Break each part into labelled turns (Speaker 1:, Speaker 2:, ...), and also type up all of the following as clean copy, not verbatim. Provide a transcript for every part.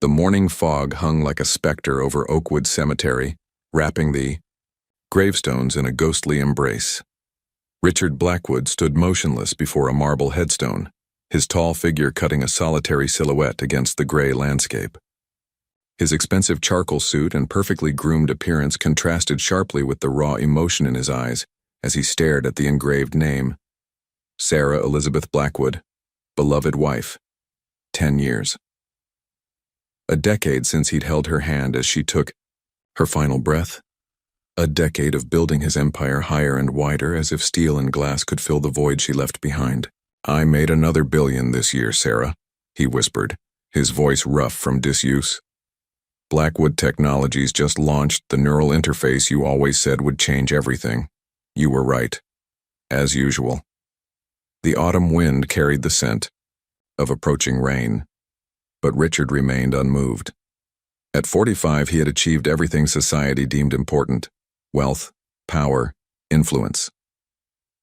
Speaker 1: The morning fog hung like a specter over Oakwood Cemetery, wrapping the gravestones in a ghostly embrace. Richard Blackwood stood motionless before a marble headstone, his tall figure cutting a solitary silhouette against the gray landscape. His expensive charcoal suit and perfectly groomed appearance contrasted sharply with the raw emotion in his eyes as he stared at the engraved name, Sarah Elizabeth Blackwood, beloved wife, 10 years. A decade since he'd held her hand as she took her final breath. A decade of building his empire higher and wider as if steel and glass could fill the void she left behind. "I made another billion this year, Sarah," he whispered, his voice rough from disuse. "Blackwood Technologies just launched the neural interface you always said would change everything. You were right. As usual." The autumn wind carried the scent of approaching rain, but Richard remained unmoved. At 45, he had achieved everything society deemed important: wealth, power, influence.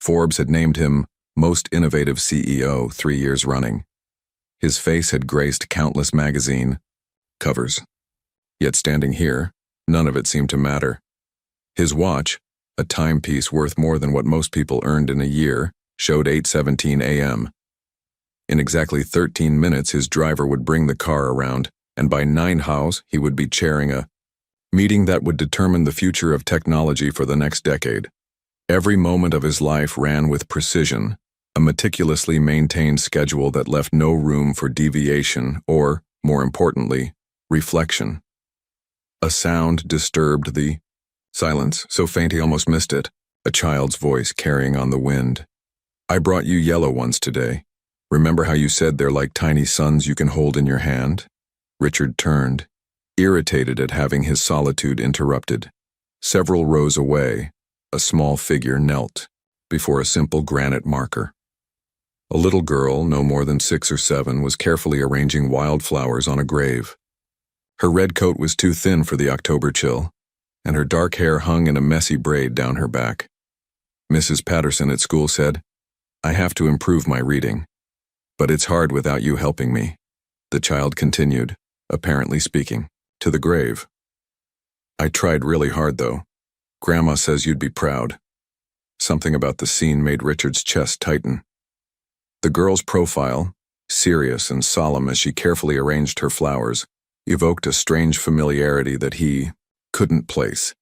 Speaker 1: Forbes had named him most innovative CEO 3 years running. His face had graced countless magazine covers. Yet standing here, none of it seemed to matter. His watch, a timepiece worth more than what most people earned in a year, showed 8:17 a.m. In exactly 13 minutes, his driver would bring the car around, and by 9 hours, he would be chairing a meeting that would determine the future of technology for the next decade. Every moment of his life ran with precision, a meticulously maintained schedule that left no room for deviation or, more importantly, reflection. A sound disturbed the silence, so faint he almost missed it, a child's voice carrying on the wind. "I brought you yellow ones today. Remember how you said they're like tiny suns you can hold in your hand?" Richard turned, irritated at having his solitude interrupted. Several rows away, a small figure knelt before a simple granite marker. A little girl, no more than 6 or 7, was carefully arranging wildflowers on a grave. Her red coat was too thin for the October chill, and her dark hair hung in a messy braid down her back. Mrs. Patterson at school said, "I have to improve my reading. But it's hard without you helping me," the child continued, apparently speaking to the grave. "I tried really hard, though. Grandma says you'd be proud." Something about the scene made Richard's chest tighten. The girl's profile, serious and solemn as she carefully arranged her flowers, evoked a strange familiarity that he couldn't place.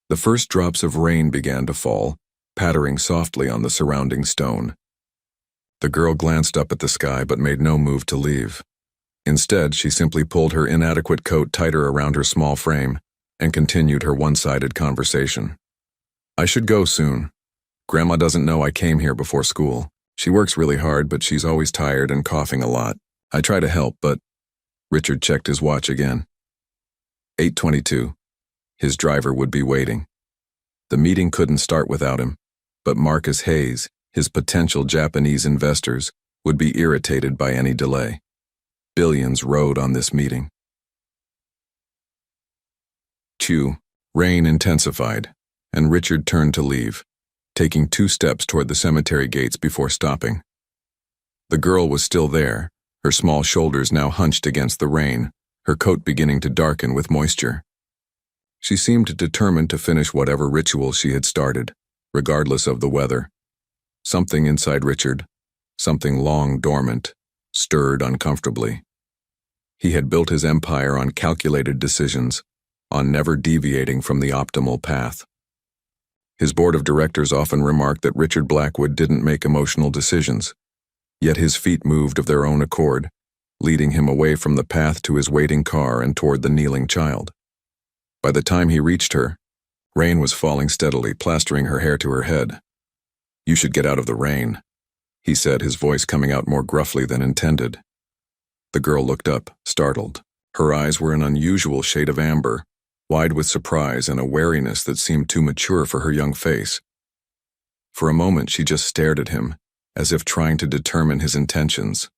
Speaker 1: The first drops of rain began to fall, pattering softly on the surrounding stone. The girl glanced up at the sky but made no move to leave. Instead, she simply pulled her inadequate coat tighter around her small frame and continued her one-sided conversation. "I should go soon. Grandma doesn't know I came here before school. She works really hard, but she's always tired and coughing a lot. I try to help, but..." Richard checked his watch again. 8:22. His driver would be waiting. The meeting couldn't start without him, but Marcus Hayes, his potential Japanese investors, would be irritated by any delay. Billions rode on this meeting. Rain intensified, and Richard turned to leave, taking 2 steps toward the cemetery gates before stopping. The girl was still there, her small shoulders now hunched against the rain, her coat beginning to darken with moisture. She seemed determined to finish whatever ritual she had started, regardless of the weather. Something inside Richard, something long dormant, stirred uncomfortably. He had built his empire on calculated decisions, on never deviating from the optimal path. His board of directors often remarked that Richard Blackwood didn't make emotional decisions, yet his feet moved of their own accord, leading him away from the path to his waiting car and toward the kneeling child. By the time he reached her, rain was falling steadily, plastering her hair to her head. "You should get out of the rain," he said, his voice coming out more gruffly than intended. The girl looked up, startled. Her eyes were an unusual shade of amber, wide with surprise and a wariness that seemed too mature for her young face. For a moment she just stared at him, as if trying to determine his intentions.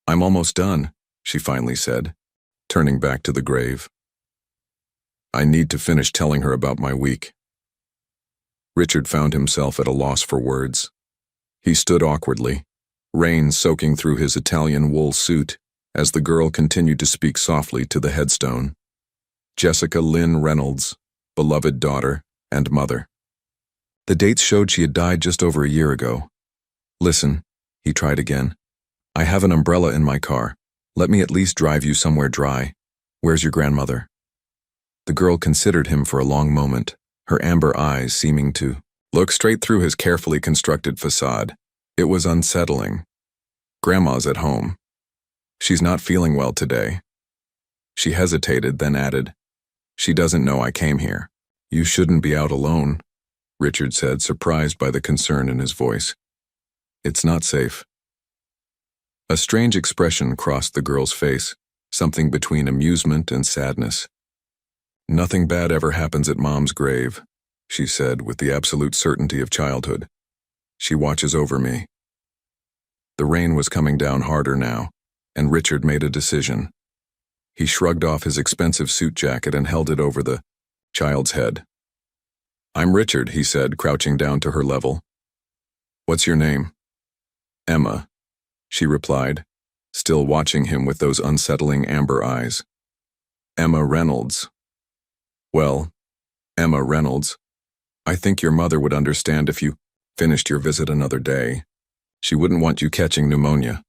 Speaker 1: "I'm almost done," she finally said, turning back to the grave. "I need to finish telling her about my week." Richard found himself at a loss for words. He stood awkwardly, rain soaking through his Italian wool suit as the girl continued to speak softly to the headstone. Jessica Lynn Reynolds, beloved daughter and mother. The dates showed she had died just over a year ago. Listen, he tried again. I have an umbrella in my car. Let me at least drive you somewhere dry. Where's your grandmother? The girl considered him for a long moment, her amber eyes seeming to look straight through his carefully constructed facade. It was unsettling. Grandma's at home. She's not feeling well today. She hesitated, then added, She doesn't know I came here. You shouldn't be out alone, Richard said, surprised by the concern in his voice. It's not safe. A strange expression crossed the girl's face, something between amusement and sadness. Nothing bad ever happens at Mom's grave, she said with the absolute certainty of childhood. She watches over me. The rain was coming down harder now, and Richard made a decision. He shrugged off his expensive suit jacket and held it over the child's head. I'm Richard, he said, crouching down to her level. What's your name? Emma, she replied, still watching him with those unsettling amber eyes. Emma Reynolds. Well, Emma Reynolds, I think your mother would understand if you finished your visit another day. She wouldn't want you catching pneumonia.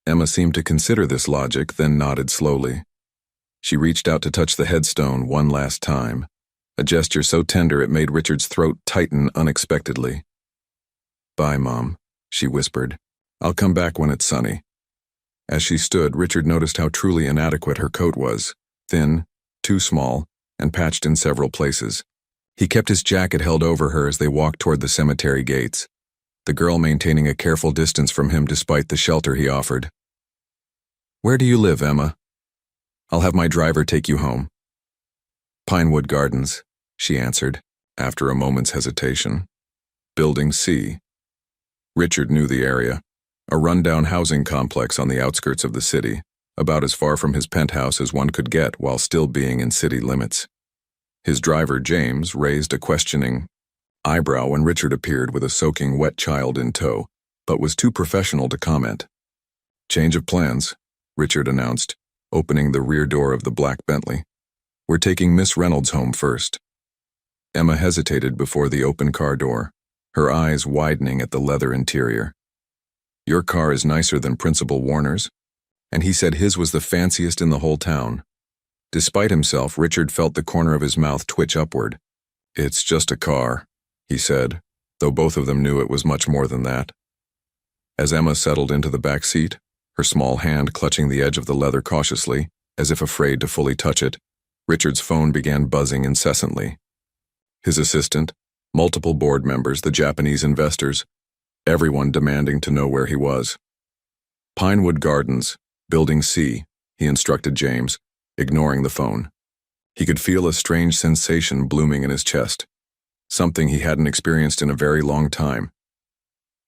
Speaker 1: Emma seemed to consider this logic, then nodded slowly. She reached out to touch the headstone one last time, a gesture so tender it made Richard's throat tighten unexpectedly. Bye, Mom, she whispered. I'll come back when it's sunny. As she stood, Richard noticed how truly inadequate her coat was, thin, too small, and patched in several places. He kept his jacket held over her as they walked toward the cemetery gates, the girl maintaining a careful distance from him despite the shelter he offered. Where do you live, Emma? I'll have my driver take you home. Pinewood Gardens, she answered, after a moment's hesitation. Building C. Richard knew the area, a rundown housing complex on the outskirts of the city, about as far from his penthouse as one could get while still being in city limits. His driver, James, raised a questioning eyebrow when Richard appeared with a soaking wet child in tow, but was too professional to comment. Change of plans, Richard announced, opening the rear door of the black Bentley. We're taking Miss Reynolds home first. Emma hesitated before the open car door, her eyes widening at the leather interior. Your car is nicer than Principal Warner's, and he said his was the fanciest in the whole town. Despite himself, Richard felt the corner of his mouth twitch upward. It's just a car, he said, though both of them knew it was much more than that. As Emma settled into the back seat, her small hand clutching the edge of the leather cautiously, as if afraid to fully touch it, Richard's phone began buzzing incessantly. His assistant, multiple board members, the Japanese investors, everyone demanding to know where he was. Pinewood Gardens, Building C, he instructed James, ignoring the phone. He could feel a strange sensation blooming in his chest, something he hadn't experienced in a very long time.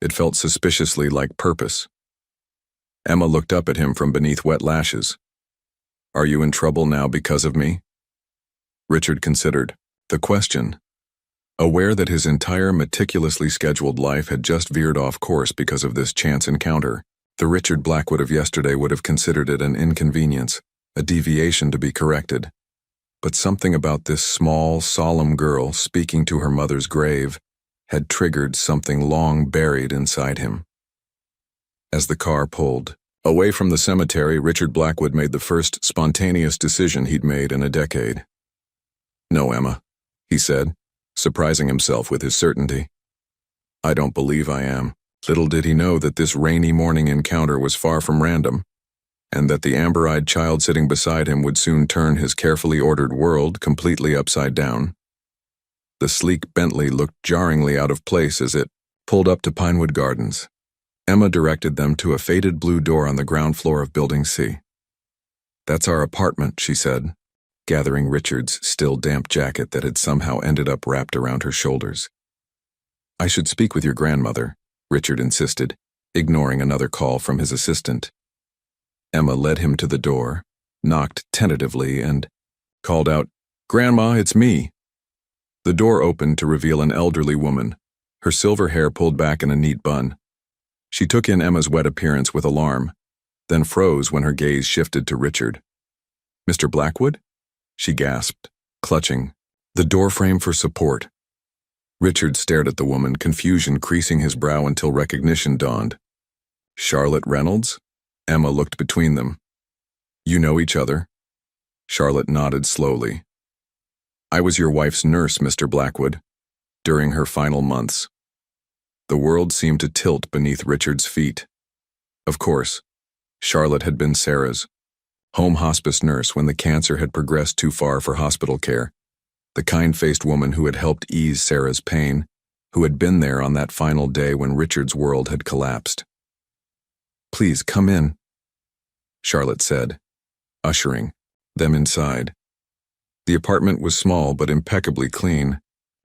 Speaker 1: It felt suspiciously like purpose. Emma looked up at him from beneath wet lashes. Are you in trouble now because of me? Richard considered the question, aware that his entire meticulously scheduled life had just veered off course because of this chance encounter. The Richard Blackwood of yesterday would have considered it an inconvenience, a deviation to be corrected. But something about this small, solemn girl speaking to her mother's grave had triggered something long buried inside him. As the car pulled away from the cemetery, Richard Blackwood made the first spontaneous decision he'd made in a decade. No, Emma, he said, surprising himself with his certainty. I don't believe I am. Little did he know that this rainy morning encounter was far from random, and that the amber-eyed child sitting beside him would soon turn his carefully ordered world completely upside down. The sleek Bentley looked jarringly out of place as it pulled up to Pinewood Gardens. Emma directed them to a faded blue door on the ground floor of Building C. That's our apartment, she said, gathering Richard's still damp jacket that had somehow ended up wrapped around her shoulders. I should speak with your grandmother, Richard insisted, ignoring another call from his assistant. Emma led him to the door, knocked tentatively, and called out, Grandma, it's me. The door opened to reveal an elderly woman, her silver hair pulled back in a neat bun. She took in Emma's wet appearance with alarm, then froze when her gaze shifted to Richard. "Mr. Blackwood?" she gasped, clutching the doorframe for support. Richard stared at the woman, confusion creasing his brow until recognition dawned. "Charlotte Reynolds?" Emma looked between them. "You know each other?" Charlotte nodded slowly. "I was your wife's nurse, Mr. Blackwood, during her final months." The world seemed to tilt beneath Richard's feet. Of course, Charlotte had been Sarah's home hospice nurse when the cancer had progressed too far for hospital care, the kind-faced woman who had helped ease Sarah's pain, who had been there on that final day when Richard's world had collapsed. "Please come in," Charlotte said, ushering them inside. The apartment was small but impeccably clean.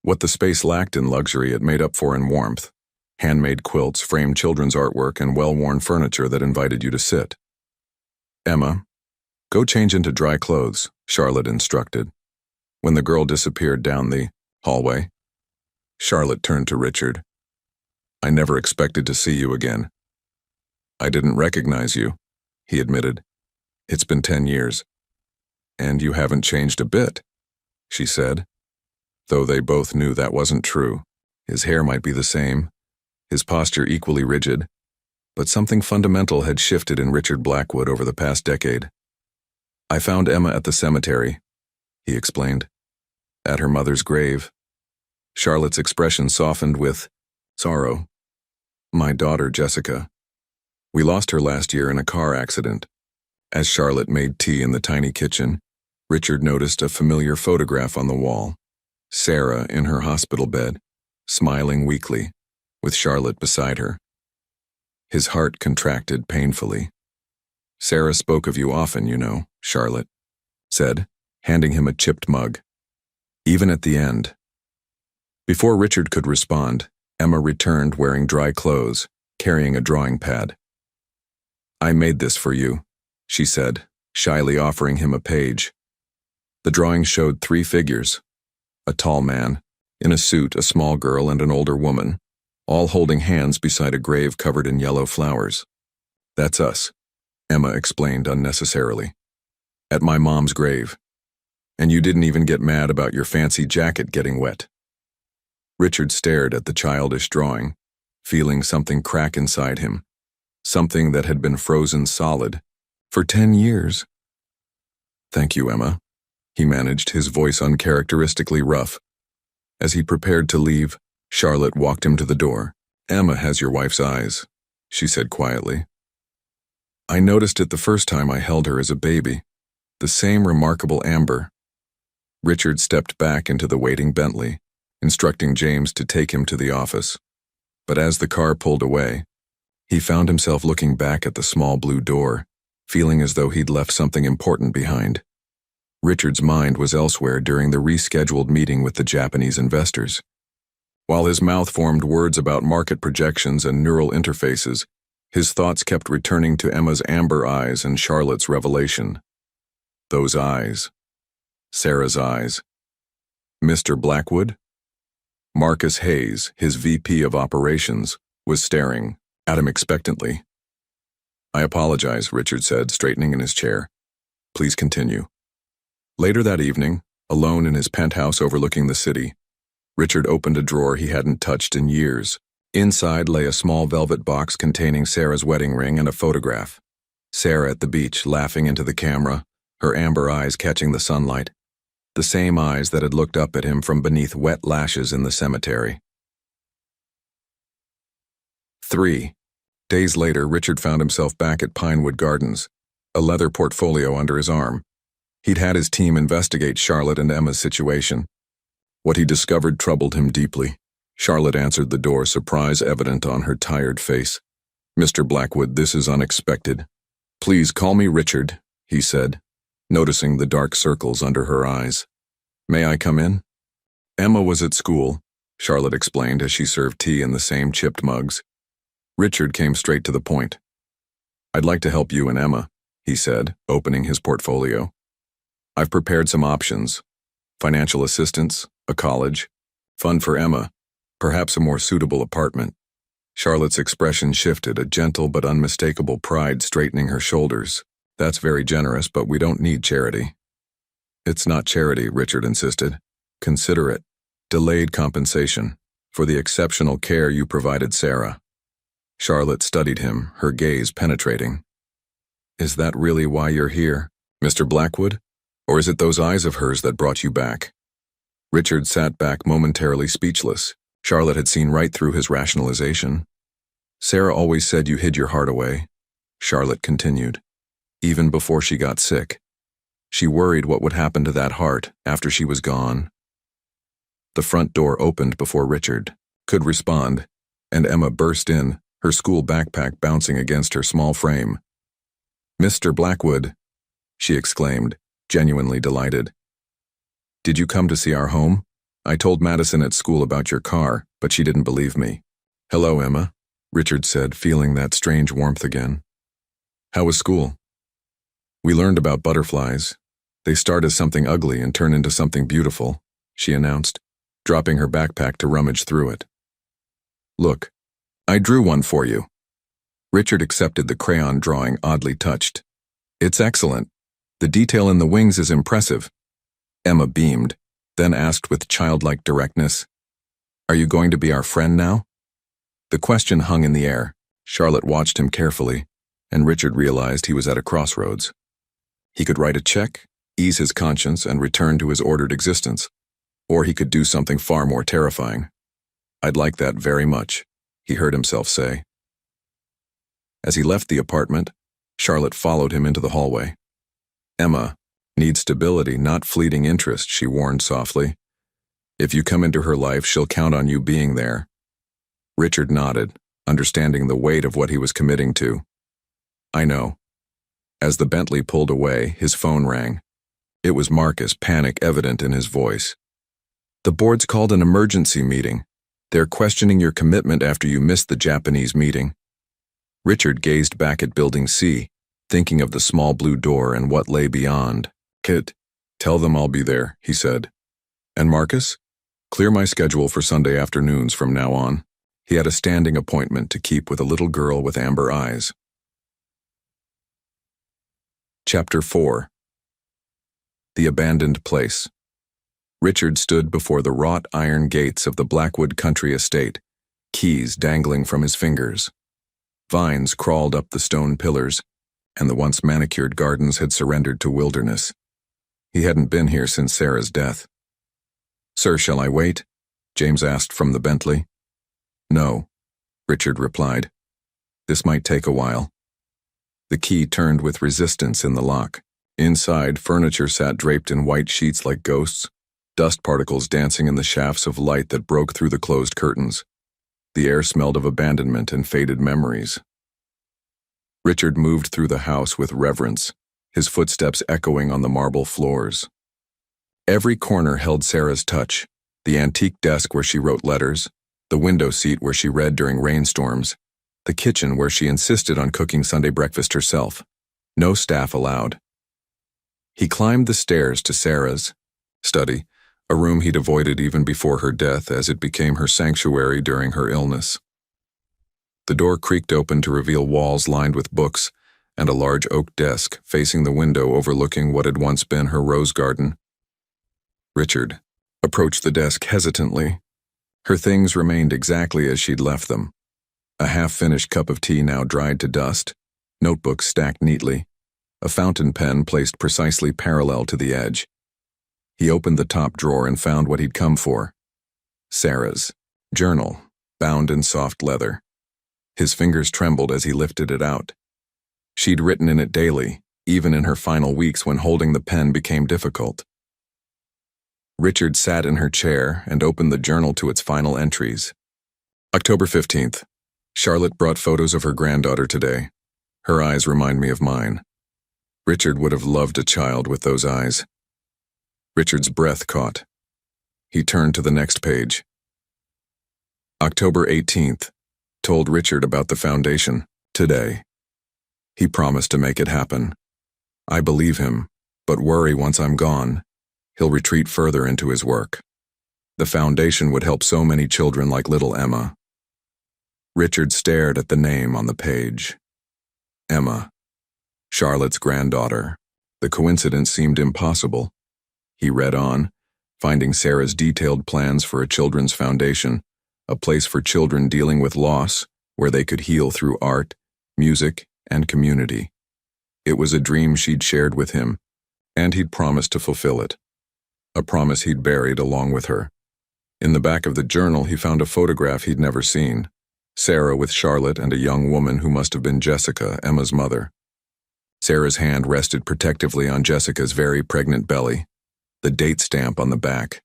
Speaker 1: What the space lacked in luxury, it made up for in warmth. Handmade quilts, framed children's artwork, and well-worn furniture that invited you to sit. "Emma, go change into dry clothes," Charlotte instructed. When the girl disappeared down the hallway, Charlotte turned to Richard. "I never expected to see you again." "I didn't recognize you," he admitted. "It's been 10 years. And you haven't changed a bit," she said, though they both knew that wasn't true. His hair might be the same, his posture equally rigid, but something fundamental had shifted in Richard Blackwood over the past decade. "I found Emma at the cemetery," he explained, "at her mother's grave." Charlotte's expression softened with sorrow. "My daughter, Jessica. We lost her last year in a car accident." As Charlotte made tea in the tiny kitchen, Richard noticed a familiar photograph on the wall. Sarah in her hospital bed, smiling weakly, with Charlotte beside her. His heart contracted painfully. "Sarah spoke of you often, you know," Charlotte said, handing him a chipped mug. "Even at the end." Before Richard could respond, Emma returned wearing dry clothes, carrying a drawing pad. "I made this for you," she said, shyly offering him a page. The drawing showed 3 figures: a tall man, in a suit, a small girl, and an older woman, all holding hands beside a grave covered in yellow flowers. "That's us," Emma explained unnecessarily. "At my mom's grave. And you didn't even get mad about your fancy jacket getting wet." Richard stared at the childish drawing, feeling something crack inside him, something that had been frozen solid for 10 years. "Thank you, Emma," he managed, his voice uncharacteristically rough. As he prepared to leave, Charlotte walked him to the door. "Emma has your wife's eyes," she said quietly. "I noticed it the first time I held her as a baby. The same remarkable amber." Richard stepped back into the waiting Bentley, instructing James to take him to the office. But as the car pulled away, he found himself looking back at the small blue door, feeling as though he'd left something important behind. Richard's mind was elsewhere during the rescheduled meeting with the Japanese investors. While his mouth formed words about market projections and neural interfaces, his thoughts kept returning to Emma's amber eyes and Charlotte's revelation. Those eyes. Sarah's eyes. Mr. Blackwood? Marcus Hayes, his VP of Operations, was staring at him expectantly. "I apologize," Richard said, straightening in his chair. "Please continue." Later that evening, alone in his penthouse overlooking the city, Richard opened a drawer he hadn't touched in years. Inside lay a small velvet box containing Sarah's wedding ring and a photograph. Sarah at the beach, laughing into the camera, her amber eyes catching the sunlight. The same eyes that had looked up at him from beneath wet lashes in the cemetery. 3 days later, Richard found himself back at Pinewood Gardens, a leather portfolio under his arm. He'd had his team investigate Charlotte and Emma's situation. What he discovered troubled him deeply. Charlotte answered the door, surprise evident on her tired face. "Mr. Blackwood, this is unexpected. Please call me Richard," he said, noticing the dark circles under her eyes. "May I come in?" Emma was at school, Charlotte explained as she served tea in the same chipped mugs. Richard came straight to the point. "I'd like to help you and Emma," he said, opening his portfolio. "I've prepared some options. Financial assistance, a college, fund for Emma, perhaps a more suitable apartment." Charlotte's expression shifted, a gentle but unmistakable pride straightening her shoulders. That's very generous, but we don't need charity. It's not charity, Richard insisted. Consider it delayed compensation for the exceptional care you provided Sarah. Charlotte studied him, her gaze penetrating. Is that really why you're here, Mr. Blackwood? Or is it those eyes of hers that brought you back? Richard sat back momentarily speechless. Charlotte had seen right through his rationalization. Sarah always said you hid your heart away, Charlotte continued, even before she got sick. She worried what would happen to that heart after she was gone. The front door opened before Richard could respond, and Emma burst in, her school backpack bouncing against her small frame. Mr. Blackwood, she exclaimed, genuinely delighted. Did you come to see our home? I told Madison at school about your car, but she didn't believe me. Hello, Emma, Richard said, feeling that strange warmth again. How was school? We learned about butterflies. They start as something ugly and turn into something beautiful, she announced, dropping her backpack to rummage through it. Look, I drew one for you. Richard accepted the crayon drawing, oddly touched. It's excellent. The detail in the wings is impressive. Emma beamed, then asked with childlike directness, Are you going to be our friend now? The question hung in the air. Charlotte watched him carefully, and Richard realized he was at a crossroads. He could write a check, ease his conscience, and return to his ordered existence. Or he could do something far more terrifying. I'd like that very much, he heard himself say. As he left the apartment, Charlotte followed him into the hallway. Emma needs stability, not fleeting interest, she warned softly. If you come into her life, she'll count on you being there. Richard nodded, understanding the weight of what he was committing to. I know. As the Bentley pulled away, his phone rang. It was Marcus, panic evident in his voice. The board's called an emergency meeting. They're questioning your commitment after you missed the Japanese meeting. Richard gazed back at Building C, thinking of the small blue door and what lay beyond. Kit, tell them I'll be there, he said. And Marcus? Clear my schedule for Sunday afternoons from now on. He had a standing appointment to keep with a little girl with amber eyes. Chapter 4. The Abandoned Place. Richard stood before the wrought iron gates of the Blackwood country estate, keys dangling from his fingers. Vines crawled up the stone pillars, and the once manicured gardens had surrendered to wilderness. He hadn't been here since Sarah's death. Sir, shall I wait? James asked from the Bentley. No, Richard replied. This might take a while. The key turned with resistance in the lock. Inside, furniture sat draped in white sheets like ghosts, dust particles dancing in the shafts of light that broke through the closed curtains. The air smelled of abandonment and faded memories. Richard moved through the house with reverence, his footsteps echoing on the marble floors. Every corner held Sarah's touch, the antique desk where she wrote letters, the window seat where she read during rainstorms, the kitchen where she insisted on cooking Sunday breakfast herself. No staff allowed. He climbed the stairs to Sarah's study, a room he'd avoided even before her death as it became her sanctuary during her illness. The door creaked open to reveal walls lined with books and a large oak desk facing the window overlooking what had once been her rose garden. Richard approached the desk hesitantly. Her things remained exactly as she'd left them. A half-finished cup of tea now dried to dust, notebooks stacked neatly, a fountain pen placed precisely parallel to the edge. He opened the top drawer and found what he'd come for. Sarah's journal, bound in soft leather. His fingers trembled as he lifted it out. She'd written in it daily, even in her final weeks when holding the pen became difficult. Richard sat in her chair and opened the journal to its final entries. October 15th. Charlotte brought photos of her granddaughter today. Her eyes remind me of mine. Richard would have loved a child with those eyes. Richard's breath caught. He turned to the next page. October 18th. Told Richard about the foundation, today. He promised to make it happen. I believe him, but worry once I'm gone. He'll retreat further into his work. The foundation would help so many children like little Emma. Richard stared at the name on the page. Emma, Charlotte's granddaughter. The coincidence seemed impossible. He read on, finding Sarah's detailed plans for a children's foundation, a place for children dealing with loss, where they could heal through art, music, and community. It was a dream she'd shared with him, and he'd promised to fulfill it. A promise he'd buried along with her. In the back of the journal, he found a photograph he'd never seen. Sarah with Charlotte and a young woman who must have been Jessica, Emma's mother. Sarah's hand rested protectively on Jessica's very pregnant belly, the date stamp on the back,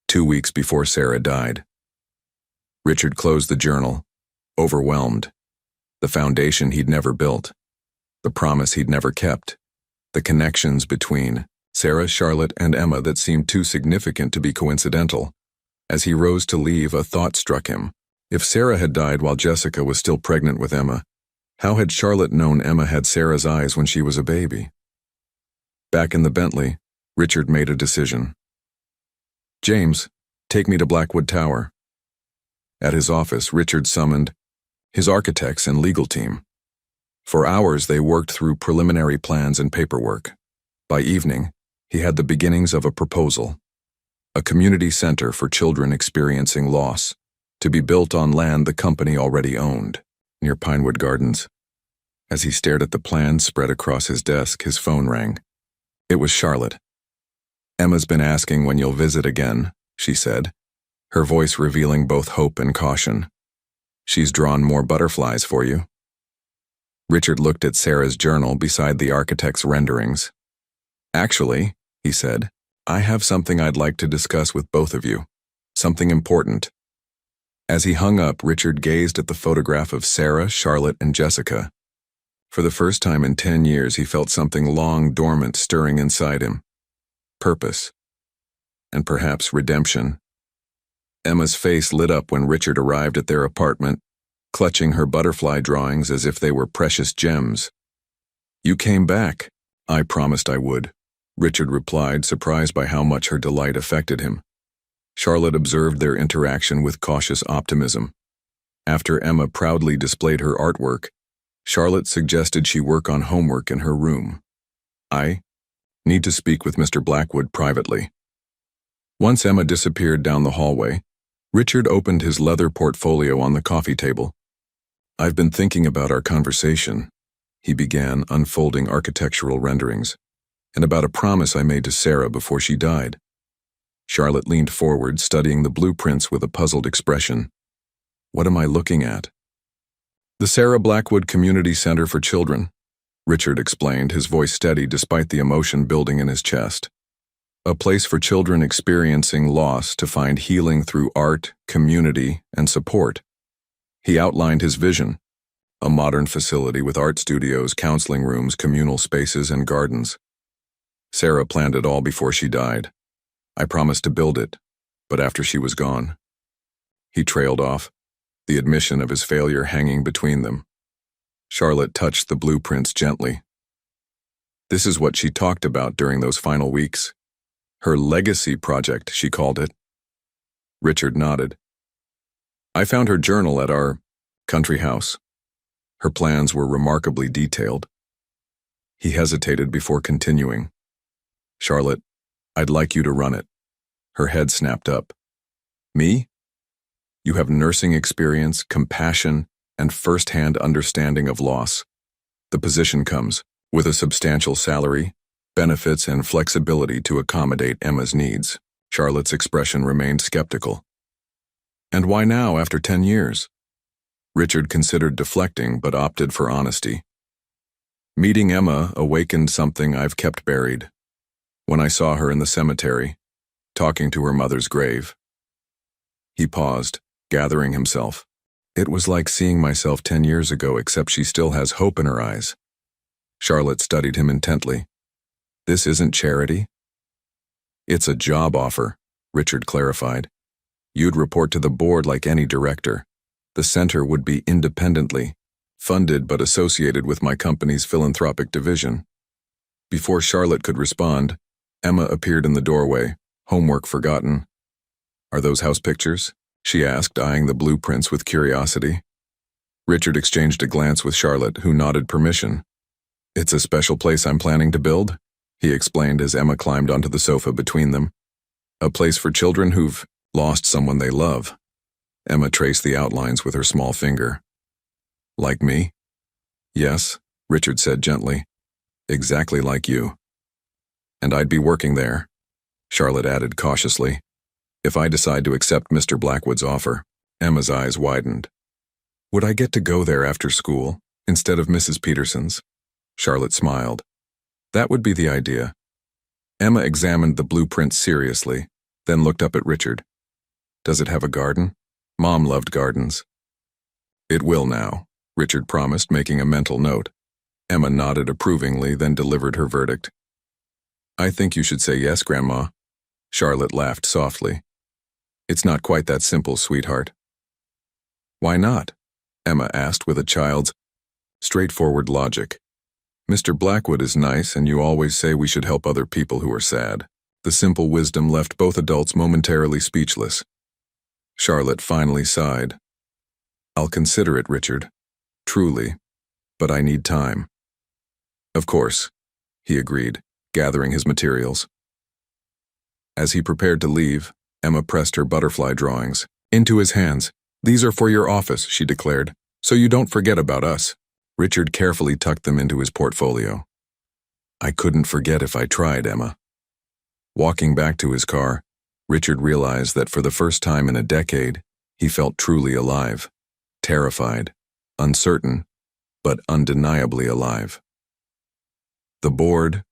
Speaker 1: 2 weeks before Sarah died. Richard closed the journal, overwhelmed. The foundation he'd never built, the promise he'd never kept, the connections between Sarah, Charlotte, and Emma that seemed too significant to be coincidental. As he rose to leave, a thought struck him. If Sarah had died while Jessica was still pregnant with Emma, how had Charlotte known Emma had Sarah's eyes when she was a baby? Back in the Bentley, Richard made a decision. James, take me to Blackwood Tower. At his office, Richard summoned his architects and legal team. For hours, they worked through preliminary plans and paperwork. By evening, he had the beginnings of a proposal. A community center for children experiencing loss, to be built on land the company already owned, near Pinewood Gardens. As he stared at the plans spread across his desk, his phone rang. It was Charlotte. Emma's been asking when you'll visit again, she said, her voice revealing both hope and caution. She's drawn more butterflies for you. Richard looked at Sarah's journal beside the architect's renderings. Actually, he said, I have something I'd like to discuss with both of you. Something important. As he hung up, Richard gazed at the photograph of Sarah, Charlotte, and Jessica. For the first time in 10 years, he felt something long dormant stirring inside him. Purpose. And perhaps redemption. Emma's face lit up when Richard arrived at their apartment, clutching her butterfly drawings as if they were precious gems. You came back. I promised I would, Richard replied, surprised by how much her delight affected him. Charlotte observed their interaction with cautious optimism. After Emma proudly displayed her artwork, Charlotte suggested she work on homework in her room. I need to speak with Mr. Blackwood privately. Once Emma disappeared down the hallway, Richard opened his leather portfolio on the coffee table. I've been thinking about our conversation, he began, unfolding architectural renderings, and about a promise I made to Sarah before she died. Charlotte leaned forward, studying the blueprints with a puzzled expression. What am I looking at? The Sarah Blackwood Community Center for Children, Richard explained, his voice steady despite the emotion building in his chest. A place for children experiencing loss to find healing through art, community, and support. He outlined his vision, a modern facility with art studios, counseling rooms, communal spaces, and gardens. Sarah planned it all before she died. I promised to build it, but after she was gone. He trailed off, the admission of his failure hanging between them. Charlotte touched the blueprints gently. This is what she talked about during those final weeks. Her legacy project, she called it. Richard nodded. I found her journal at our country house. Her plans were remarkably detailed. He hesitated before continuing. Charlotte, I'd like you to run it. Her head snapped up. Me? You have nursing experience, compassion, and first-hand understanding of loss. The position comes with a substantial salary, benefits, and flexibility to accommodate Emma's needs. Charlotte's expression remained skeptical. And why now, after 10 years? Richard considered deflecting, but opted for honesty. Meeting Emma awakened something I've kept buried. When I saw her in the cemetery, talking to her mother's grave. He paused, gathering himself. It was like seeing myself 10 years ago, except she still has hope in her eyes. Charlotte studied him intently. This isn't charity? It's a job offer, Richard clarified. You'd report to the board like any director. The center would be independently funded but associated with my company's philanthropic division. Before Charlotte could respond, Emma appeared in the doorway, homework forgotten. Are those house pictures? She asked, eyeing the blueprints with curiosity. Richard exchanged a glance with Charlotte, who nodded permission. "It's a special place I'm planning to build," he explained as Emma climbed onto the sofa between them. "A place for children who've lost someone they love." Emma traced the outlines with her small finger. "Like me?" "Yes," Richard said gently. "Exactly like you." "And I'd be working there," Charlotte added cautiously. "If I decide to accept Mr. Blackwood's offer." Emma's eyes widened. "Would I get to go there after school, instead of Mrs. Peterson's?" Charlotte smiled. "That would be the idea." Emma examined the blueprint seriously, then looked up at Richard. "Does it have a garden? Mom loved gardens." "It will now," Richard promised, making a mental note. Emma nodded approvingly, then delivered her verdict. "I think you should say yes, Grandma." Charlotte laughed softly. "It's not quite that simple, sweetheart." "Why not?" Emma asked with a child's straightforward logic. "Mr. Blackwood is nice, and you always say we should help other people who are sad." The simple wisdom left both adults momentarily speechless. Charlotte finally sighed. "I'll consider it, Richard. Truly. But I need time." "Of course," he agreed, gathering his materials. As he prepared to leave, Emma pressed her butterfly drawings into his hands. "These are for your office," she declared, "so you don't forget about us." Richard carefully tucked them into his portfolio. "I couldn't forget if I tried, Emma." Walking back to his car, Richard realized that for the first time in a decade, he felt truly alive, terrified, uncertain, but undeniably alive. The board,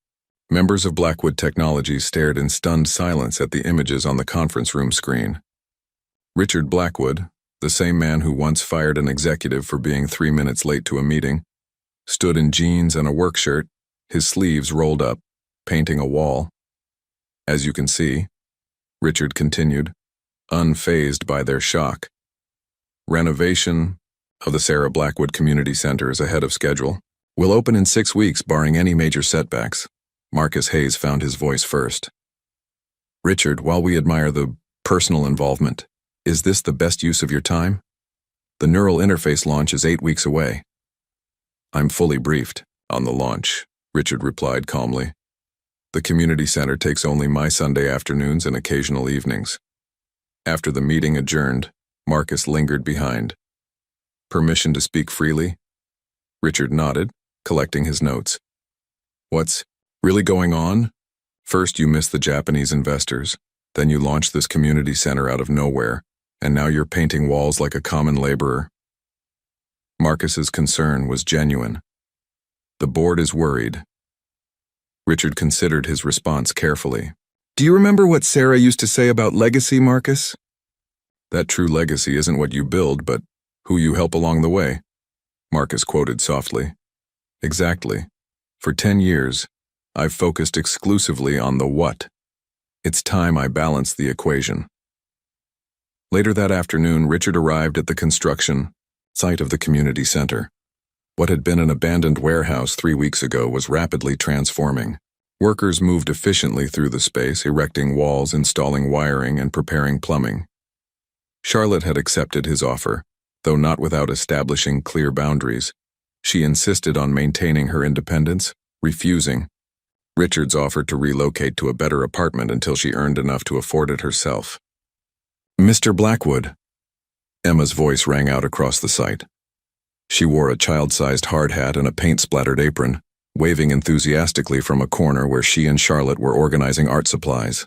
Speaker 1: members of Blackwood Technologies, stared in stunned silence at the images on the conference room screen. Richard Blackwood, the same man who once fired an executive for being 3 minutes late to a meeting, stood in jeans and a work shirt, his sleeves rolled up, painting a wall. "As you can see," Richard continued, unfazed by their shock, "renovation of the Sarah Blackwood Community Center is ahead of schedule. Will open in 6 weeks, barring any major setbacks." Marcus Hayes found his voice first. "Richard, while we admire the personal involvement, is this the best use of your time? The neural interface launch is 8 weeks away." "I'm fully briefed on the launch," Richard replied calmly. "The community center takes only my Sunday afternoons and occasional evenings." After the meeting adjourned, Marcus lingered behind. "Permission to speak freely?" Richard nodded, collecting his notes. "What's really going on? First you missed the Japanese investors, then you launched this community center out of nowhere, and now you're painting walls like a common laborer." Marcus's concern was genuine. "The board is worried." Richard considered his response carefully. "Do you remember what Sarah used to say about legacy, Marcus? That true legacy isn't what you build, but who you help along the way," Marcus quoted softly. "Exactly. For 10 years, I've focused exclusively on the what. It's time I balanced the equation." Later that afternoon, Richard arrived at the construction site of the community center. What had been an abandoned warehouse 3 weeks ago was rapidly transforming. Workers moved efficiently through the space, erecting walls, installing wiring, and preparing plumbing. Charlotte had accepted his offer, though not without establishing clear boundaries. She insisted on maintaining her independence, refusing Richard's offer to relocate to a better apartment until she earned enough to afford it herself. "Mr. Blackwood," Emma's voice rang out across the site. She wore a child-sized hard hat and a paint-splattered apron, waving enthusiastically from a corner where she and Charlotte were organizing art supplies.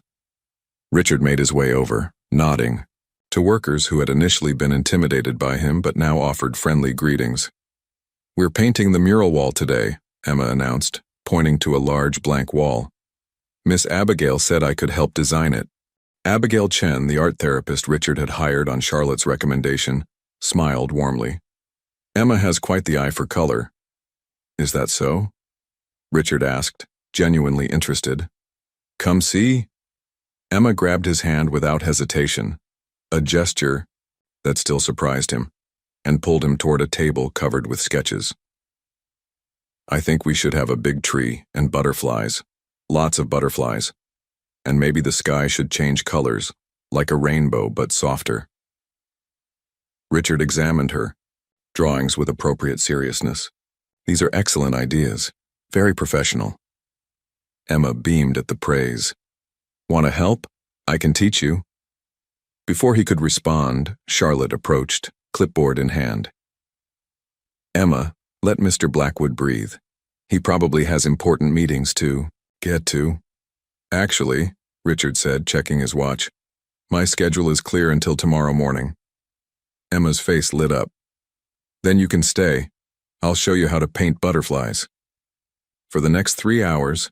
Speaker 1: Richard made his way over, nodding, to workers who had initially been intimidated by him but now offered friendly greetings. "We're painting the mural wall today," Emma announced, pointing to a large blank wall. "Miss Abigail said I could help design it." Abigail Chen, the art therapist Richard had hired on Charlotte's recommendation, smiled warmly. "Emma has quite the eye for color." "Is that so?" Richard asked, genuinely interested. "Come see." Emma grabbed his hand without hesitation, a gesture that still surprised him, and pulled him toward a table covered with sketches. "I think we should have a big tree and butterflies, lots of butterflies, and maybe the sky should change colors, like a rainbow but softer." Richard examined her, drawings with appropriate seriousness. These are excellent ideas. Very professional. Emma beamed at the praise. Want to help? I can teach you. Before he could respond, Charlotte approached, clipboard in hand. Emma, let Mr. Blackwood breathe. He probably has important meetings to get to. Actually, Richard said, checking his watch, my schedule is clear until tomorrow morning. Emma's face lit up. Then you can stay. I'll show you how to paint butterflies. For the next 3 hours,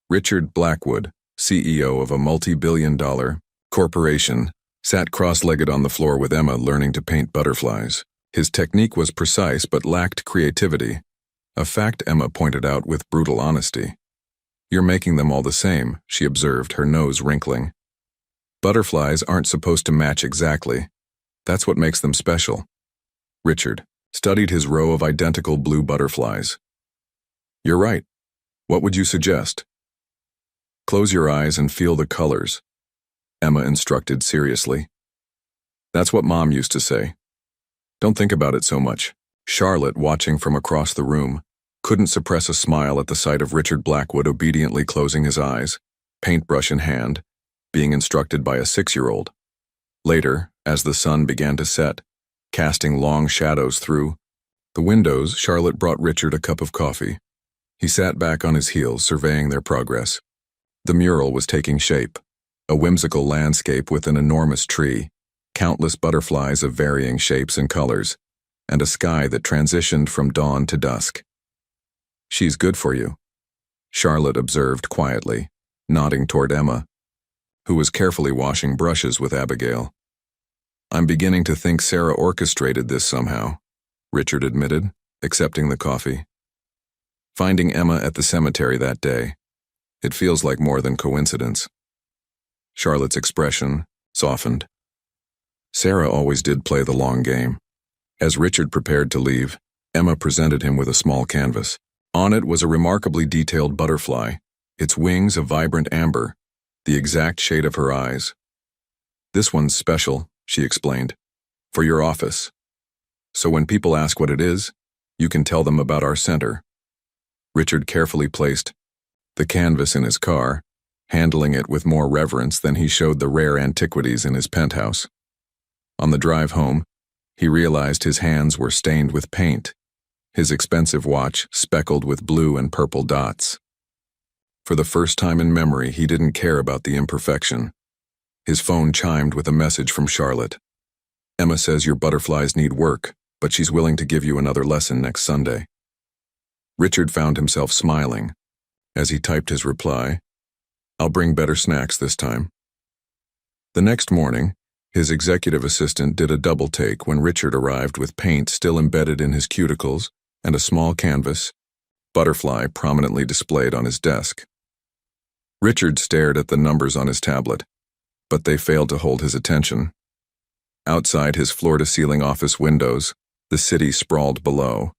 Speaker 1: Richard Blackwood, CEO of a multi-billion-dollar corporation, sat cross-legged on the floor with Emma learning to paint butterflies. His technique was precise but lacked creativity, a fact Emma pointed out with brutal honesty. You're making them all the same, she observed, her nose wrinkling. Butterflies aren't supposed to match exactly. That's what makes them special. Richard studied his row of identical blue butterflies. You're right. What would you suggest? Close your eyes and feel the colors, Emma instructed seriously. That's what Mom used to say. Don't think about it so much. Charlotte, watching from across the room, couldn't suppress a smile at the sight of Richard Blackwood obediently closing his eyes, paintbrush in hand, being instructed by a 6-year-old. Later, as the sun began to set, casting long shadows through the windows, Charlotte brought Richard a cup of coffee. He sat back on his heels, surveying their progress. The mural was taking shape, a whimsical landscape with an enormous tree, countless butterflies of varying shapes and colors, and a sky that transitioned from dawn to dusk. She's good for you, Charlotte observed quietly, nodding toward Emma, who was carefully washing brushes with Abigail. I'm beginning to think Sarah orchestrated this somehow, Richard admitted, accepting the coffee. Finding Emma at the cemetery that day, it feels like more than coincidence. Charlotte's expression softened. Sarah always did play the long game. As Richard prepared to leave, Emma presented him with a small canvas. On it was a remarkably detailed butterfly, its wings a vibrant amber, the exact shade of her eyes. This one's special, she explained, for your office. So when people ask what it is, you can tell them about our center. Richard carefully placed the canvas in his car, handling it with more reverence than he showed the rare antiquities in his penthouse. On the drive home, he realized his hands were stained with paint, his expensive watch speckled with blue and purple dots. For the first time in memory, he didn't care about the imperfection. His phone chimed with a message from Charlotte. Emma says your butterflies need work, but she's willing to give you another lesson next Sunday. Richard found himself smiling as he typed his reply. I'll bring better snacks this time. The next morning, his executive assistant did a double take when Richard arrived with paint still embedded in his cuticles and a small canvas, butterfly prominently displayed on his desk. Richard stared at the numbers on his tablet, but they failed to hold his attention. Outside his floor-to-ceiling office windows, the city sprawled below,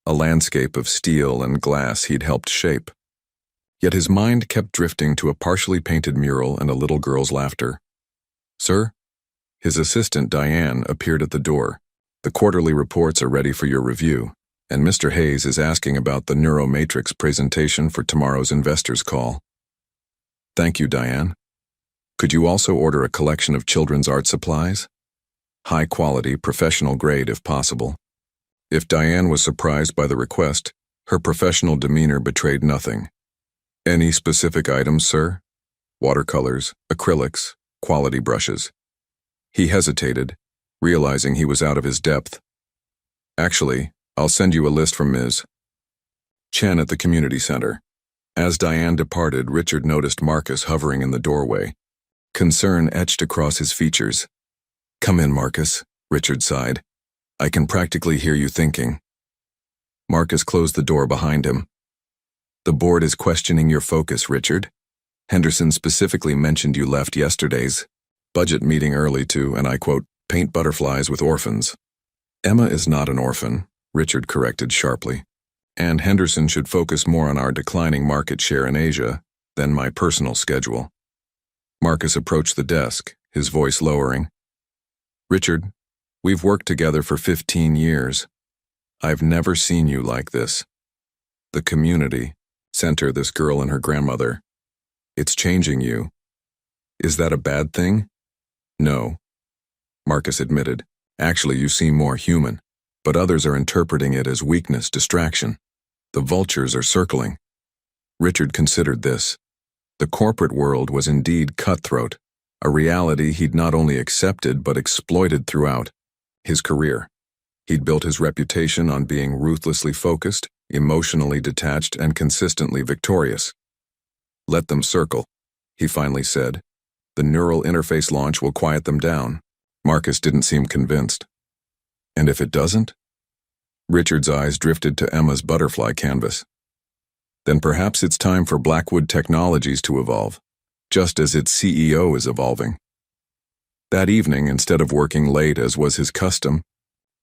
Speaker 1: a landscape of steel and glass he'd helped shape. Yet his mind kept drifting to a partially painted mural and a little girl's laughter. Sir? His assistant, Diane, appeared at the door. The quarterly reports are ready for your review, and Mr. Hayes is asking about the Neuromatrix presentation for tomorrow's investors' call. Thank you, Diane. Could you also order a collection of children's art supplies? High quality, professional grade if possible. If Diane was surprised by the request, her professional demeanor betrayed nothing. Any specific items, sir? Watercolors, acrylics, quality brushes. He hesitated, realizing he was out of his depth. Actually, I'll send you a list from Ms. Chen at the community center. As Diane departed, Richard noticed Marcus hovering in the doorway. Concern etched across his features. Come in, Marcus, Richard sighed. I can practically hear you thinking. Marcus closed the door behind him. The board is questioning your focus, Richard. Henderson specifically mentioned you left yesterday's budget meeting early to, and I quote, paint butterflies with orphans. Emma is not an orphan, Richard corrected sharply. And Henderson should focus more on our declining market share in Asia than my personal schedule. Marcus approached the desk, his voice lowering. Richard, we've worked together for 15 years. I've never seen you like this. The community, center, this girl and her grandmother. It's changing you. Is that a bad thing? No, Marcus admitted. Actually, you seem more human, but others are interpreting it as weakness, distraction. The vultures are circling. Richard considered this. The corporate world was indeed cutthroat, a reality he'd not only accepted but exploited throughout his career. He'd built his reputation on being ruthlessly focused, emotionally detached, and consistently victorious. Let them circle, he finally said. The neural interface launch will quiet them down. Marcus didn't seem convinced. And if it doesn't? Richard's eyes drifted to Emma's butterfly canvas. Then perhaps it's time for Blackwood Technologies to evolve, just as its CEO is evolving. That evening, instead of working late as was his custom,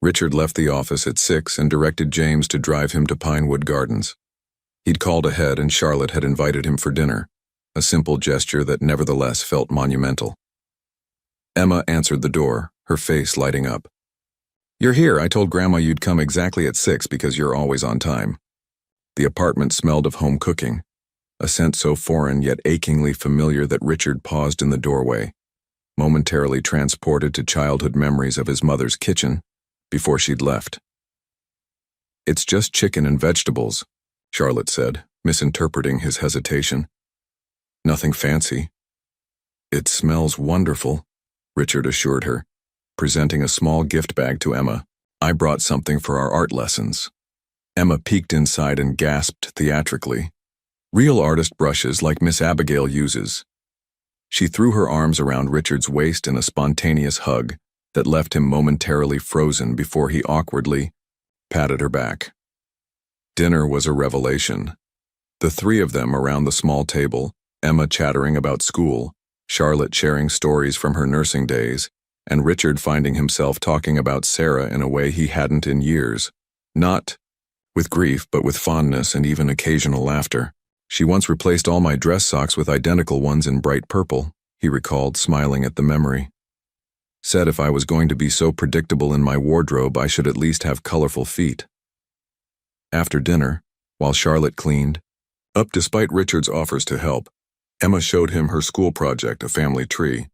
Speaker 1: Richard left the office at 6 and directed James to drive him to Pinewood Gardens. He'd called ahead and Charlotte had invited him for dinner, a simple gesture that nevertheless felt monumental. Emma answered the door, her face lighting up. "You're here. I told Grandma you'd come exactly at 6 because you're always on time." The apartment smelled of home cooking, a scent so foreign yet achingly familiar that Richard paused in the doorway, momentarily transported to childhood memories of his mother's kitchen before she'd left. "It's just chicken and vegetables," Charlotte said, misinterpreting his hesitation. "Nothing fancy." "It smells wonderful," Richard assured her, presenting a small gift bag to Emma. "I brought something for our art lessons." Emma peeked inside and gasped theatrically. "Real artist brushes like Miss Abigail uses." She threw her arms around Richard's waist in a spontaneous hug that left him momentarily frozen before he awkwardly patted her back. Dinner was a revelation. The three of them around the small table, Emma chattering about school, Charlotte sharing stories from her nursing days, and Richard finding himself talking about Sarah in a way he hadn't in years. Not with grief, but with fondness and even occasional laughter. "She once replaced all my dress socks with identical ones in bright purple," he recalled, smiling at the memory. "Said if I was going to be so predictable in my wardrobe, I should at least have colorful feet." After dinner, while Charlotte cleaned up despite Richard's offers to help, Emma showed him her school project, a family tree.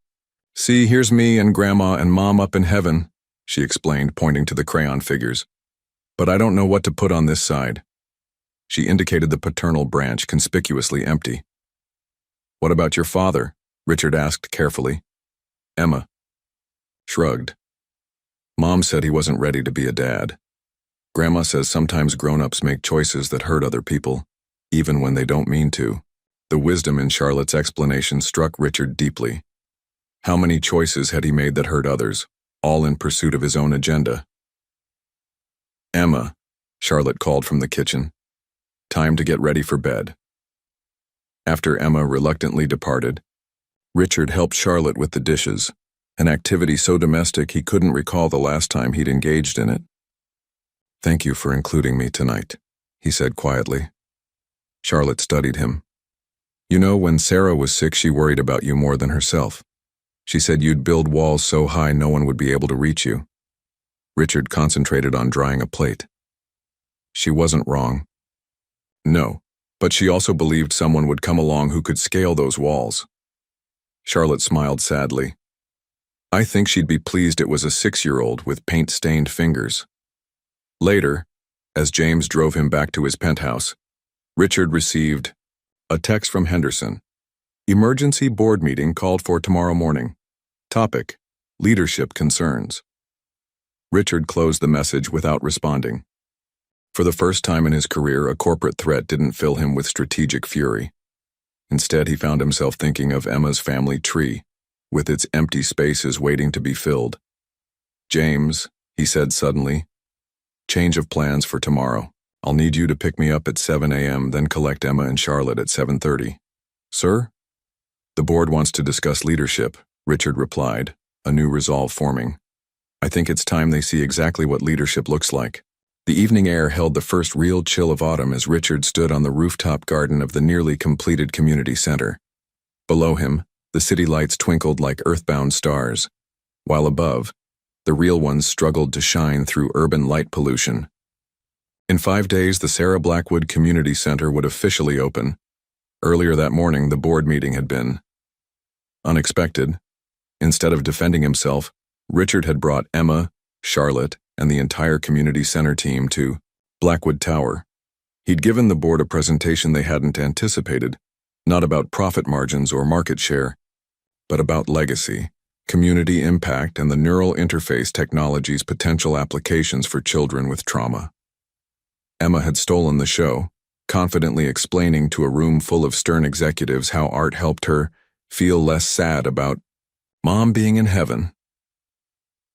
Speaker 1: "See, here's me and Grandma and Mom up in heaven," she explained, pointing to the crayon figures. "But I don't know what to put on this side." She indicated the paternal branch, conspicuously empty. "What about your father?" Richard asked carefully. Emma shrugged. "Mom said he wasn't ready to be a dad. Grandma says sometimes grown-ups make choices that hurt other people, even when they don't mean to." The wisdom in Charlotte's explanation struck Richard deeply. How many choices had he made that hurt others, all in pursuit of his own agenda? "Emma," Charlotte called from the kitchen. "Time to get ready for bed." After Emma reluctantly departed, Richard helped Charlotte with the dishes, an activity so domestic he couldn't recall the last time he'd engaged in it. "Thank you for including me tonight," he said quietly. Charlotte studied him. "You know, when Sarah was sick, she worried about you more than herself. She said you'd build walls so high no one would be able to reach you." Richard concentrated on drying a plate. "She wasn't wrong." "No, but she also believed someone would come along who could scale those walls." Charlotte smiled sadly. "I think she'd be pleased it was a 6-year-old with paint-stained fingers." Later, as James drove him back to his penthouse, Richard received a text from Henderson. "Emergency board meeting called for tomorrow morning. Topic: leadership concerns." Richard closed the message without responding. For the first time in his career, a corporate threat didn't fill him with strategic fury. Instead, he found himself thinking of Emma's family tree, with its empty spaces waiting to be filled. "James," he said suddenly, "change of plans for tomorrow. I'll need you to pick me up at 7 a.m., then collect Emma and Charlotte at 7:30. "Sir?" "The board wants to discuss leadership," Richard replied, a new resolve forming. "I think it's time they see exactly what leadership looks like." The evening air held the first real chill of autumn as Richard stood on the rooftop garden of the nearly completed community center. Below him, the city lights twinkled like earthbound stars, while above, the real ones struggled to shine through urban light pollution. In 5 days, the Sarah Blackwood Community Center would officially open. Earlier that morning, the board meeting had been unexpected. Instead of defending himself, Richard had brought Emma, Charlotte, and the entire community center team to Blackwood Tower. He'd given the board a presentation they hadn't anticipated, not about profit margins or market share, but about legacy, community impact, and the neural interface technology's potential applications for children with trauma. Emma had stolen the show, confidently explaining to a room full of stern executives how art helped her feel less sad about Mom being in heaven.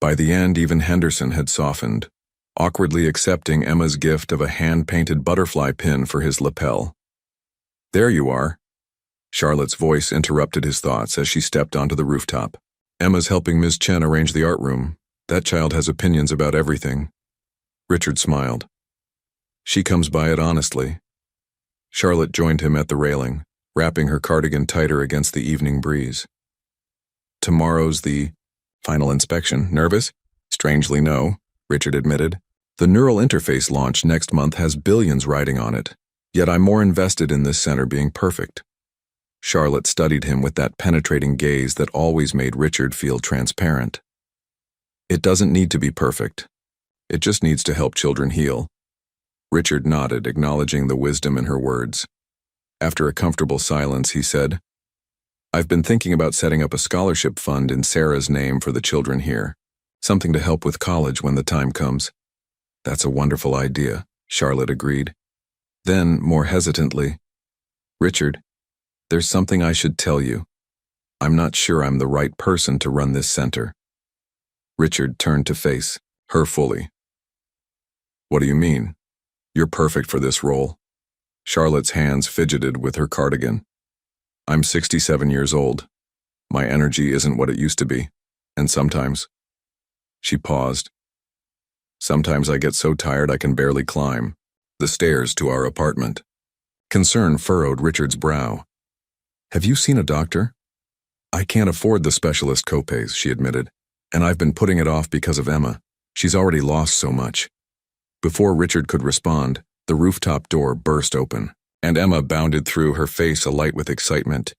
Speaker 1: By the end, even Henderson had softened, awkwardly accepting Emma's gift of a hand-painted butterfly pin for his lapel. "There you are." Charlotte's voice interrupted his thoughts as she stepped onto the rooftop. "Emma's helping Ms. Chen arrange the art room. That child has opinions about everything." Richard smiled. "She comes by it honestly." Charlotte joined him at the railing, wrapping her cardigan tighter against the evening breeze. "Tomorrow's the final inspection. Nervous?" "Strangely, no," Richard admitted. "The neural interface launch next month has billions riding on it, yet I'm more invested in this center being perfect." Charlotte studied him with that penetrating gaze that always made Richard feel transparent. "It doesn't need to be perfect. It just needs to help children heal." Richard nodded, acknowledging the wisdom in her words. After a comfortable silence, he said, "I've been thinking about setting up a scholarship fund in Sarah's name for the children here, something to help with college when the time comes." "That's a wonderful idea," Charlotte agreed. Then, more hesitantly, "Richard, there's something I should tell you. I'm not sure I'm the right person to run this center." Richard turned to face her fully. "What do you mean? You're perfect for this role." Charlotte's hands fidgeted with her cardigan. "I'm 67 years old. My energy isn't what it used to be, and sometimes—" She paused. "Sometimes I get so tired I can barely climb the stairs to our apartment." Concern furrowed Richard's brow. "Have you seen a doctor?" "I can't afford the specialist copays," she admitted, "and I've been putting it off because of Emma. She's already lost so much." Before Richard could respond, the rooftop door burst open, and Emma bounded through, her face alight with excitement.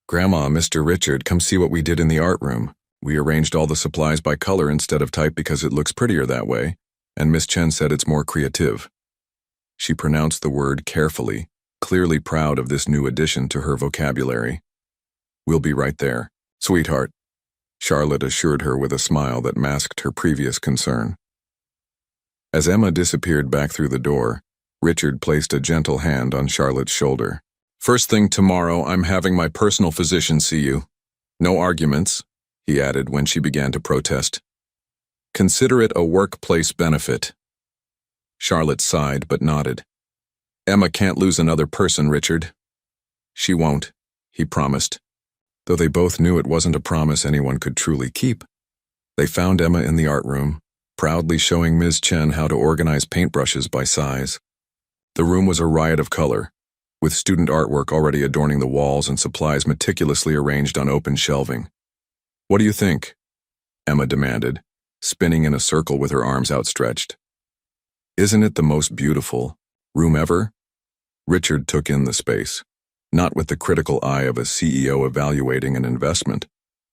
Speaker 1: "Grandma, Mr. Richard, come see what we did in the art room. We arranged all the supplies by color instead of type because it looks prettier that way, and Miss Chen said it's more creative." She pronounced the word carefully, clearly proud of this new addition to her vocabulary. "We'll be right there, sweetheart," Charlotte assured her with a smile that masked her previous concern. As Emma disappeared back through the door, Richard placed a gentle hand on Charlotte's shoulder. "First thing tomorrow, I'm having my personal physician see you. No arguments," he added when she began to protest. "Consider it a workplace benefit." Charlotte sighed but nodded. "Emma can't lose another person, Richard." "She won't," he promised, though they both knew it wasn't a promise anyone could truly keep. They found Emma in the art room, proudly showing Ms. Chen how to organize paintbrushes by size. The room was a riot of color, with student artwork already adorning the walls and supplies meticulously arranged on open shelving. "What do you think?" Emma demanded, spinning in a circle with her arms outstretched. "Isn't it the most beautiful room ever?" Richard took in the space, not with the critical eye of a CEO evaluating an investment,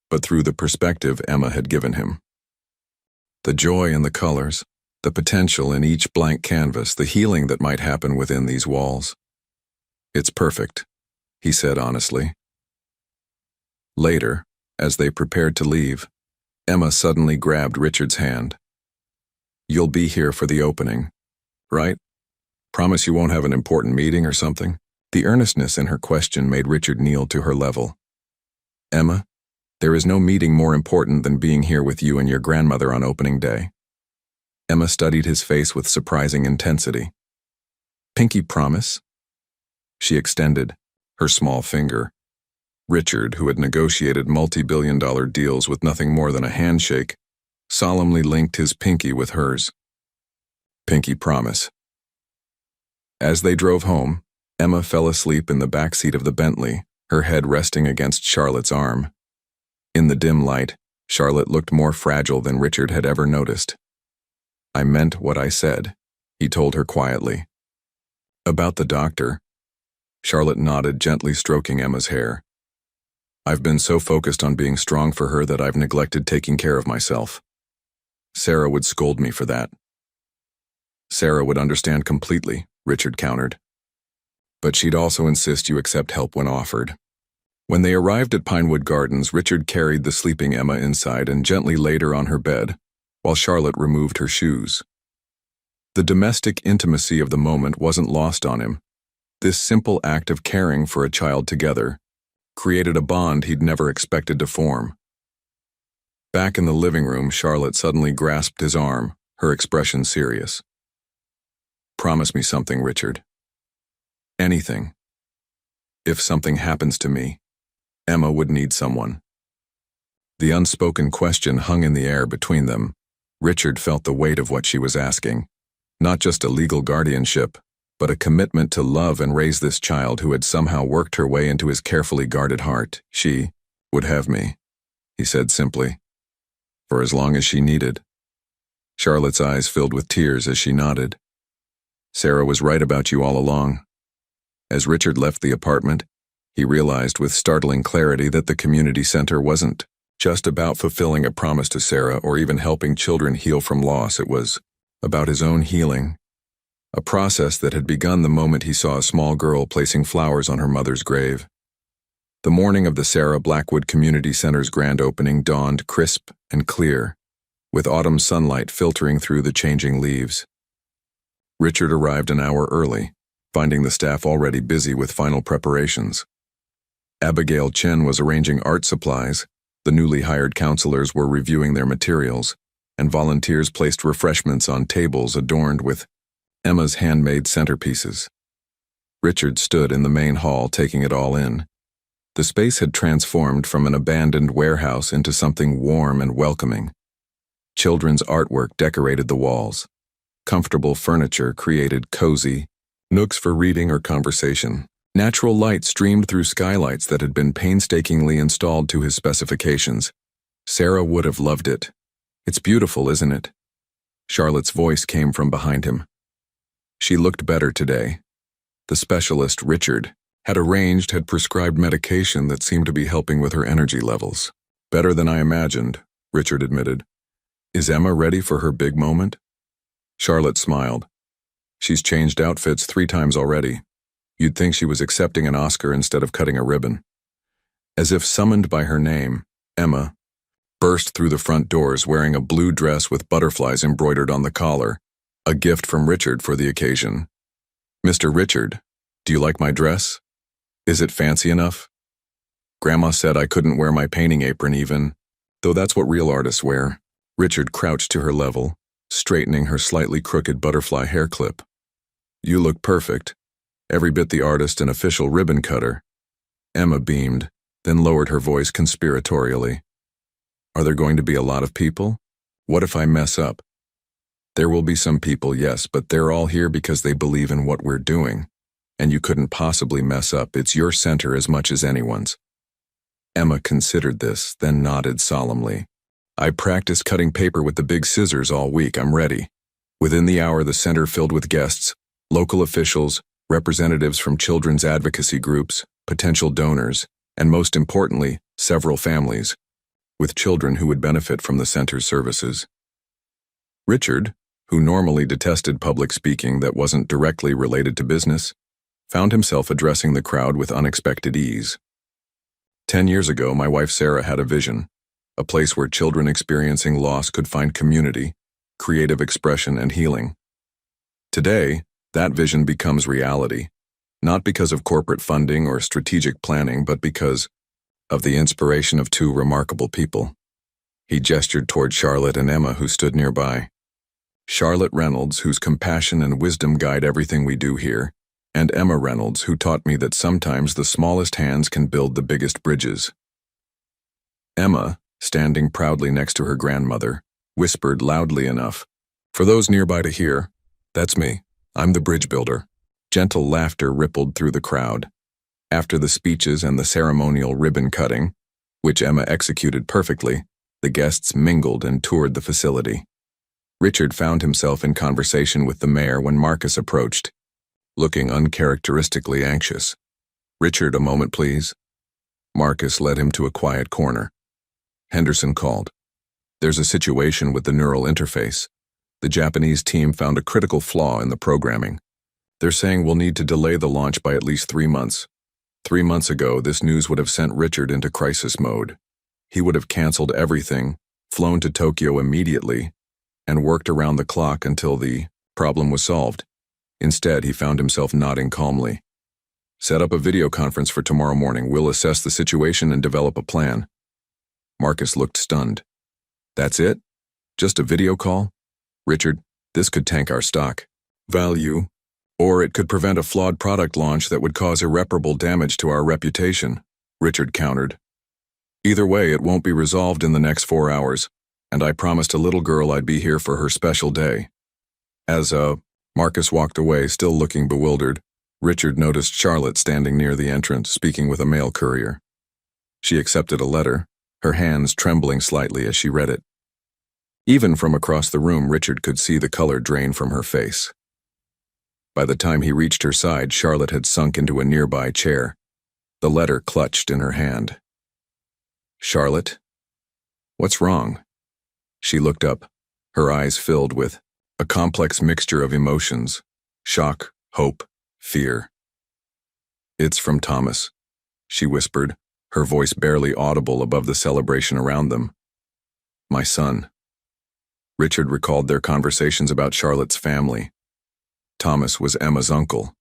Speaker 1: but through the perspective Emma had given him. The joy in the colors, the potential in each blank canvas, the healing that might happen within these walls. "It's perfect," he said honestly. Later, as they prepared to leave, Emma suddenly grabbed Richard's hand. "You'll be here for the opening, right? Promise you won't have an important meeting or something?" The earnestness in her question made Richard kneel to her level. "Emma, there is no meeting more important than being here with you and your grandmother on opening day." Emma studied his face with surprising intensity. "Pinky promise?" She extended her small finger. Richard, who had negotiated multi-billion-dollar deals with nothing more than a handshake, solemnly linked his pinky with hers. "Pinky promise." As they drove home, Emma fell asleep in the back seat of the Bentley, her head resting against Charlotte's arm. In the dim light, Charlotte looked more fragile than Richard had ever noticed. "I meant what I said," he told her quietly. About the doctor? Charlotte nodded, gently stroking Emma's hair. I've been so focused on being strong for her that I've neglected taking care of myself. Sarah would scold me for that. Sarah would understand completely, Richard countered. But she'd also insist you accept help when offered. When they arrived at Pinewood Gardens, Richard carried the sleeping Emma inside and gently laid her on her bed, while Charlotte removed her shoes. The domestic intimacy of the moment wasn't lost on him. This simple act of caring for a child together created a bond he'd never expected to form. Back in the living room, Charlotte suddenly grasped his arm, her expression serious. Promise me something, Richard. Anything. If something happens to me, Emma would need someone. The unspoken question hung in the air between them. Richard felt the weight of what she was asking. Not just a legal guardianship, but a commitment to love and raise this child who had somehow worked her way into his carefully guarded heart. She would have me, he said simply, for as long as she needed. Charlotte's eyes filled with tears as she nodded. Sarah was right about you all along. As Richard left the apartment, he realized with startling clarity that the community center wasn't just about fulfilling a promise to Sarah or even helping children heal from loss. It was about his own healing, a process that had begun the moment he saw a small girl placing flowers on her mother's grave. The morning of the Sarah Blackwood Community Center's grand opening dawned crisp and clear, with autumn sunlight filtering through the changing leaves. Richard arrived an hour early, finding the staff already busy with final preparations. Abigail Chen was arranging art supplies, the newly hired counselors were reviewing their materials, and volunteers placed refreshments on tables adorned with Emma's handmade centerpieces. Richard stood in the main hall taking it all in. The space had transformed from an abandoned warehouse into something warm and welcoming. Children's artwork decorated the walls. Comfortable furniture created cozy nooks for reading or conversation. Natural light streamed through skylights that had been painstakingly installed to his specifications. Sarah would have loved it. It's beautiful, isn't it? Charlotte's voice came from behind him. She looked better today. The specialist, Richard, had prescribed medication that seemed to be helping with her energy levels. Better than I imagined, Richard admitted. Is Emma ready for her big moment? Charlotte smiled. She's changed outfits 3 times already. You'd think she was accepting an Oscar instead of cutting a ribbon. As if summoned by her name, Emma burst through the front doors wearing a blue dress with butterflies embroidered on the collar, a gift from Richard for the occasion. Mr. Richard, do you like my dress? Is it fancy enough? Grandma said I couldn't wear my painting apron even, though that's what real artists wear. Richard crouched to her level, straightening her slightly crooked butterfly hair clip. You look perfect. Every bit the artist and official ribbon cutter. Emma beamed, then lowered her voice conspiratorially. Are there going to be a lot of people? What if I mess up? There will be some people, yes, but they're all here because they believe in what we're doing. And you couldn't possibly mess up. It's your center as much as anyone's. Emma considered this, then nodded solemnly. I practiced cutting paper with the big scissors all week. I'm ready. Within the hour, the center filled with guests, local officials, representatives from children's advocacy groups, potential donors, and most importantly, several families, with children who would benefit from the center's services. Richard, who normally detested public speaking that wasn't directly related to business, found himself addressing the crowd with unexpected ease. 10 years ago, my wife Sarah had a vision, a place where children experiencing loss could find community, creative expression, and healing. Today, that vision becomes reality, not because of corporate funding or strategic planning, but because of the inspiration of 2 remarkable people. He gestured toward Charlotte and Emma, who stood nearby. Charlotte Reynolds, whose compassion and wisdom guide everything we do here, and Emma Reynolds, who taught me that sometimes the smallest hands can build the biggest bridges. Emma, standing proudly next to her grandmother, whispered loudly enough for those nearby to hear, "That's me. I'm the bridge builder." Gentle laughter rippled through the crowd. After the speeches and the ceremonial ribbon cutting, which Emma executed perfectly, the guests mingled and toured the facility. Richard found himself in conversation with the mayor when Marcus approached, looking uncharacteristically anxious. "Richard, a moment, please." Marcus led him to a quiet corner. Henderson called. "There's a situation with the neural interface. The Japanese team found a critical flaw in the programming. They're saying we'll need to delay the launch by at least 3 months. 3 months ago, this news would have sent Richard into crisis mode. He would have canceled everything, flown to Tokyo immediately, and worked around the clock until the problem was solved. Instead, he found himself nodding calmly. Set up a video conference for tomorrow morning. We'll assess the situation and develop a plan." Marcus looked stunned. "That's it? Just a video call? Richard, this could tank our stock value, or it could prevent a flawed product launch that would cause irreparable damage to our reputation," Richard countered. "Either way, it won't be resolved in the next 4 hours, and I promised a little girl I'd be here for her special day." Marcus walked away, still looking bewildered. Richard noticed Charlotte standing near the entrance, speaking with a mail courier. She accepted a letter, her hands trembling slightly as she read it. Even from across the room, Richard could see the color drain from her face. By the time he reached her side, Charlotte had sunk into a nearby chair, the letter clutched in her hand. "Charlotte? What's wrong?" She looked up, her eyes filled with a complex mixture of emotions: shock, hope, fear. "It's from Thomas," she whispered, her voice barely audible above the celebration around them. "My son." Richard recalled their conversations about Charlotte's family. Thomas was Emma's uncle,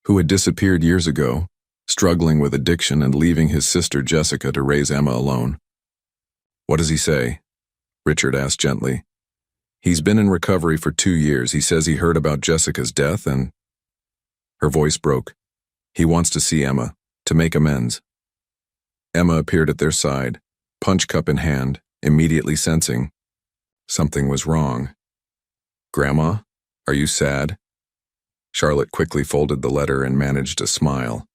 Speaker 1: who had disappeared years ago, struggling with addiction and leaving his sister Jessica to raise Emma alone. "What does he say?" Richard asked gently. "He's been in recovery for 2 years. He says he heard about Jessica's death and—" Her voice broke. "He wants to see Emma, to make amends." Emma appeared at their side, punch cup in hand, immediately sensing something was wrong. "Grandma, are you sad?" Charlotte quickly folded the letter and managed a smile.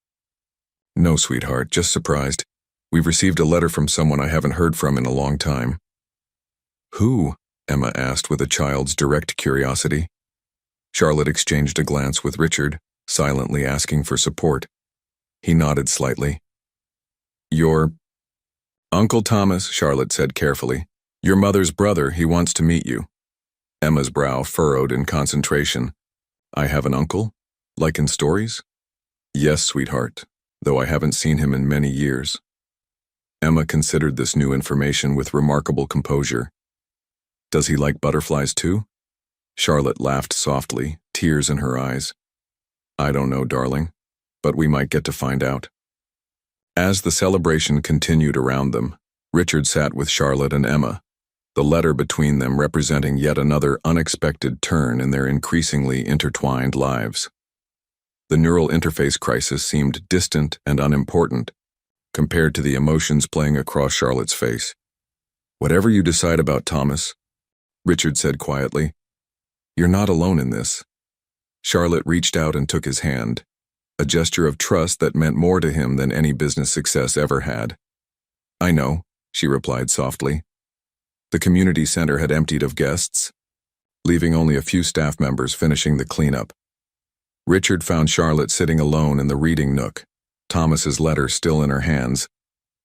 Speaker 1: "No, sweetheart, just surprised. We've received a letter from someone I haven't heard from in a long time." "Who?" Emma asked with a child's direct curiosity. Charlotte exchanged a glance with Richard, silently asking for support. He nodded slightly. "Your Uncle Thomas," Charlotte said carefully. "Your mother's brother. He wants to meet you." Emma's brow furrowed in concentration. "I have an uncle? Like in stories?" "Yes, sweetheart, though I haven't seen him in many years." Emma considered this new information with remarkable composure. "Does he like butterflies too?" Charlotte laughed softly, tears in her eyes. "I don't know, darling, but we might get to find out." As the celebration continued around them, Richard sat with Charlotte and Emma, the letter between them representing yet another unexpected turn in their increasingly intertwined lives. The neural interface crisis seemed distant and unimportant compared to the emotions playing across Charlotte's face. "Whatever you decide about Thomas," Richard said quietly, "you're not alone in this." Charlotte reached out and took his hand, a gesture of trust that meant more to him than any business success ever had. "I know," she replied softly. The community center had emptied of guests, leaving only a few staff members finishing the cleanup. Richard found Charlotte sitting alone in the reading nook, Thomas's letter still in her hands,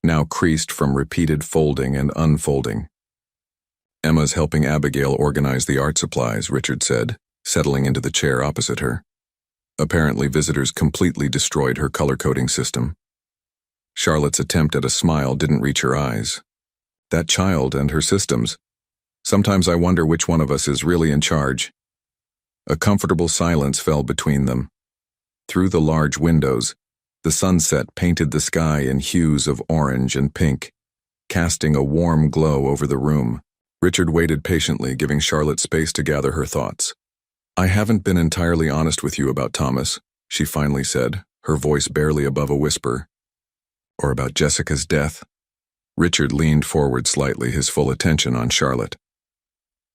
Speaker 1: now creased from repeated folding and unfolding. "Emma's helping Abigail organize the art supplies," Richard said, settling into the chair opposite her. "Apparently visitors completely destroyed her color-coding system." Charlotte's attempt at a smile didn't reach her eyes. That child and her systems. Sometimes I wonder which one of us is really in charge. A comfortable silence fell between them. Through the large windows, the sunset painted the sky in hues of orange and pink, casting a warm glow over the room. Richard waited patiently, giving Charlotte space to gather her thoughts. "I haven't been entirely honest with you about Thomas," she finally said, her voice barely above a whisper. "Or about Jessica's death." Richard leaned forward slightly, his full attention on Charlotte.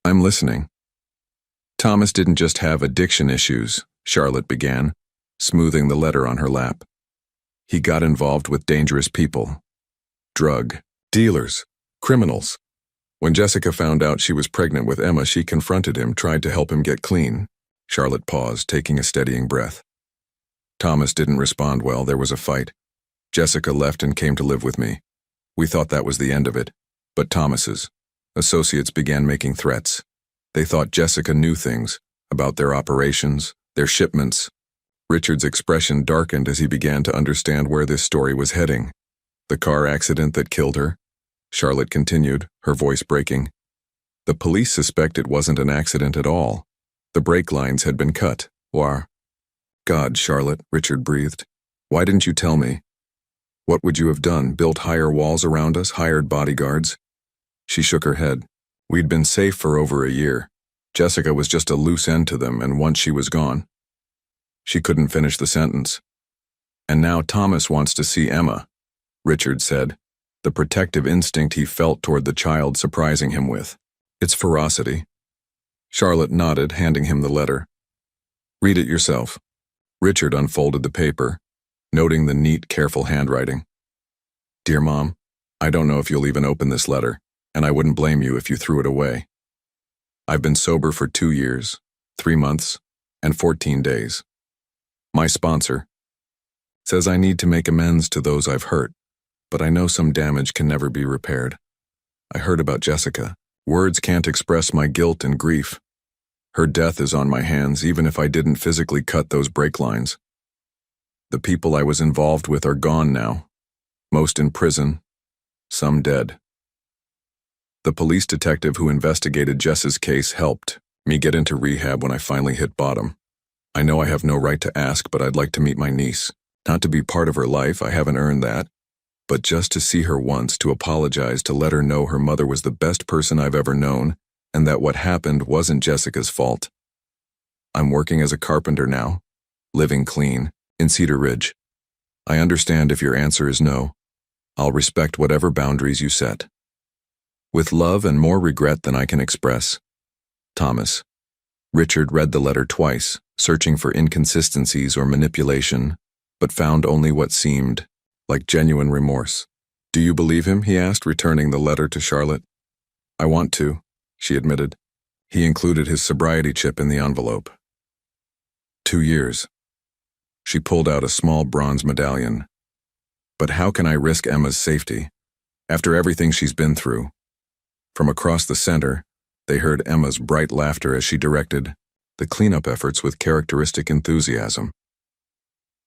Speaker 1: "I'm listening." "Thomas didn't just have addiction issues," Charlotte began, smoothing the letter on her lap. "He got involved with dangerous people. Drug dealers, criminals. When Jessica found out she was pregnant with Emma, she confronted him, tried to help him get clean. Charlotte paused, taking a steadying breath. Thomas didn't respond well. There was a fight. Jessica left and came to live with me. We thought that was the end of it, but Thomas's associates began making threats. They thought Jessica knew things about their operations, their shipments. Richard's expression darkened as he began to understand where this story was heading. The car accident that killed her? Charlotte continued, her voice breaking. The police suspect it wasn't an accident at all. The brake lines had been cut. War. God, Charlotte, Richard breathed. Why didn't you tell me? What would you have done? Built higher walls around us, hired bodyguards? She shook her head. We'd been safe for over a year. Jessica was just a loose end to them, and once she was gone. She couldn't finish the sentence. And now Thomas wants to see Emma, Richard said, the protective instinct he felt toward the child surprising him with. It's ferocity. Charlotte nodded, handing him the letter. Read it yourself. Richard unfolded the paper, noting the neat, careful handwriting. Dear Mom, I don't know if you'll even open this letter, and I wouldn't blame you if you threw it away. I've been sober for 2 years, 3 months, and 14 days. My sponsor says I need to make amends to those I've hurt, but I know some damage can never be repaired. I heard about Jessica. Words can't express my guilt and grief. Her death is on my hands, even if I didn't physically cut those brake lines. The people I was involved with are gone now, most in prison, some dead. The police detective who investigated Jess's case helped me get into rehab when I finally hit bottom. I know I have no right to ask, but I'd like to meet my niece. Not to be part of her life, I haven't earned that, but just to see her once, to apologize, to let her know her mother was the best person I've ever known, and that what happened wasn't Jessica's fault. I'm working as a carpenter now, living clean, in Cedar Ridge. I understand if your answer is no. I'll respect whatever boundaries you set. With love and more regret than I can express. Thomas. Richard read the letter twice, searching for inconsistencies or manipulation, but found only what seemed like genuine remorse. Do you believe him? He asked, returning the letter to Charlotte. I want to, she admitted. He included his sobriety chip in the envelope. 2 years. She pulled out a small bronze medallion. But how can I risk Emma's safety, after everything she's been through? From across the center, they heard Emma's bright laughter as she directed the cleanup efforts with characteristic enthusiasm.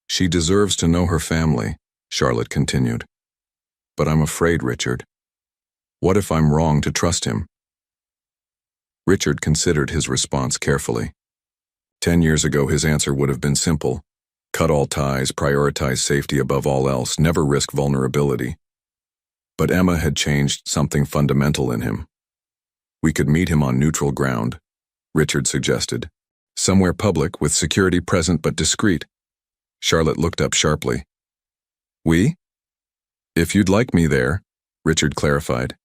Speaker 1: She deserves to know her family, Charlotte continued. But I'm afraid, Richard. What if I'm wrong to trust him? Richard considered his response carefully. 10 years ago, his answer would have been simple. Cut all ties, prioritize safety above all else, never risk vulnerability. But Emma had changed something fundamental in him. We could meet him on neutral ground, Richard suggested. Somewhere public, with security present but discreet. Charlotte looked up sharply. We? If you'd like me there, Richard clarified.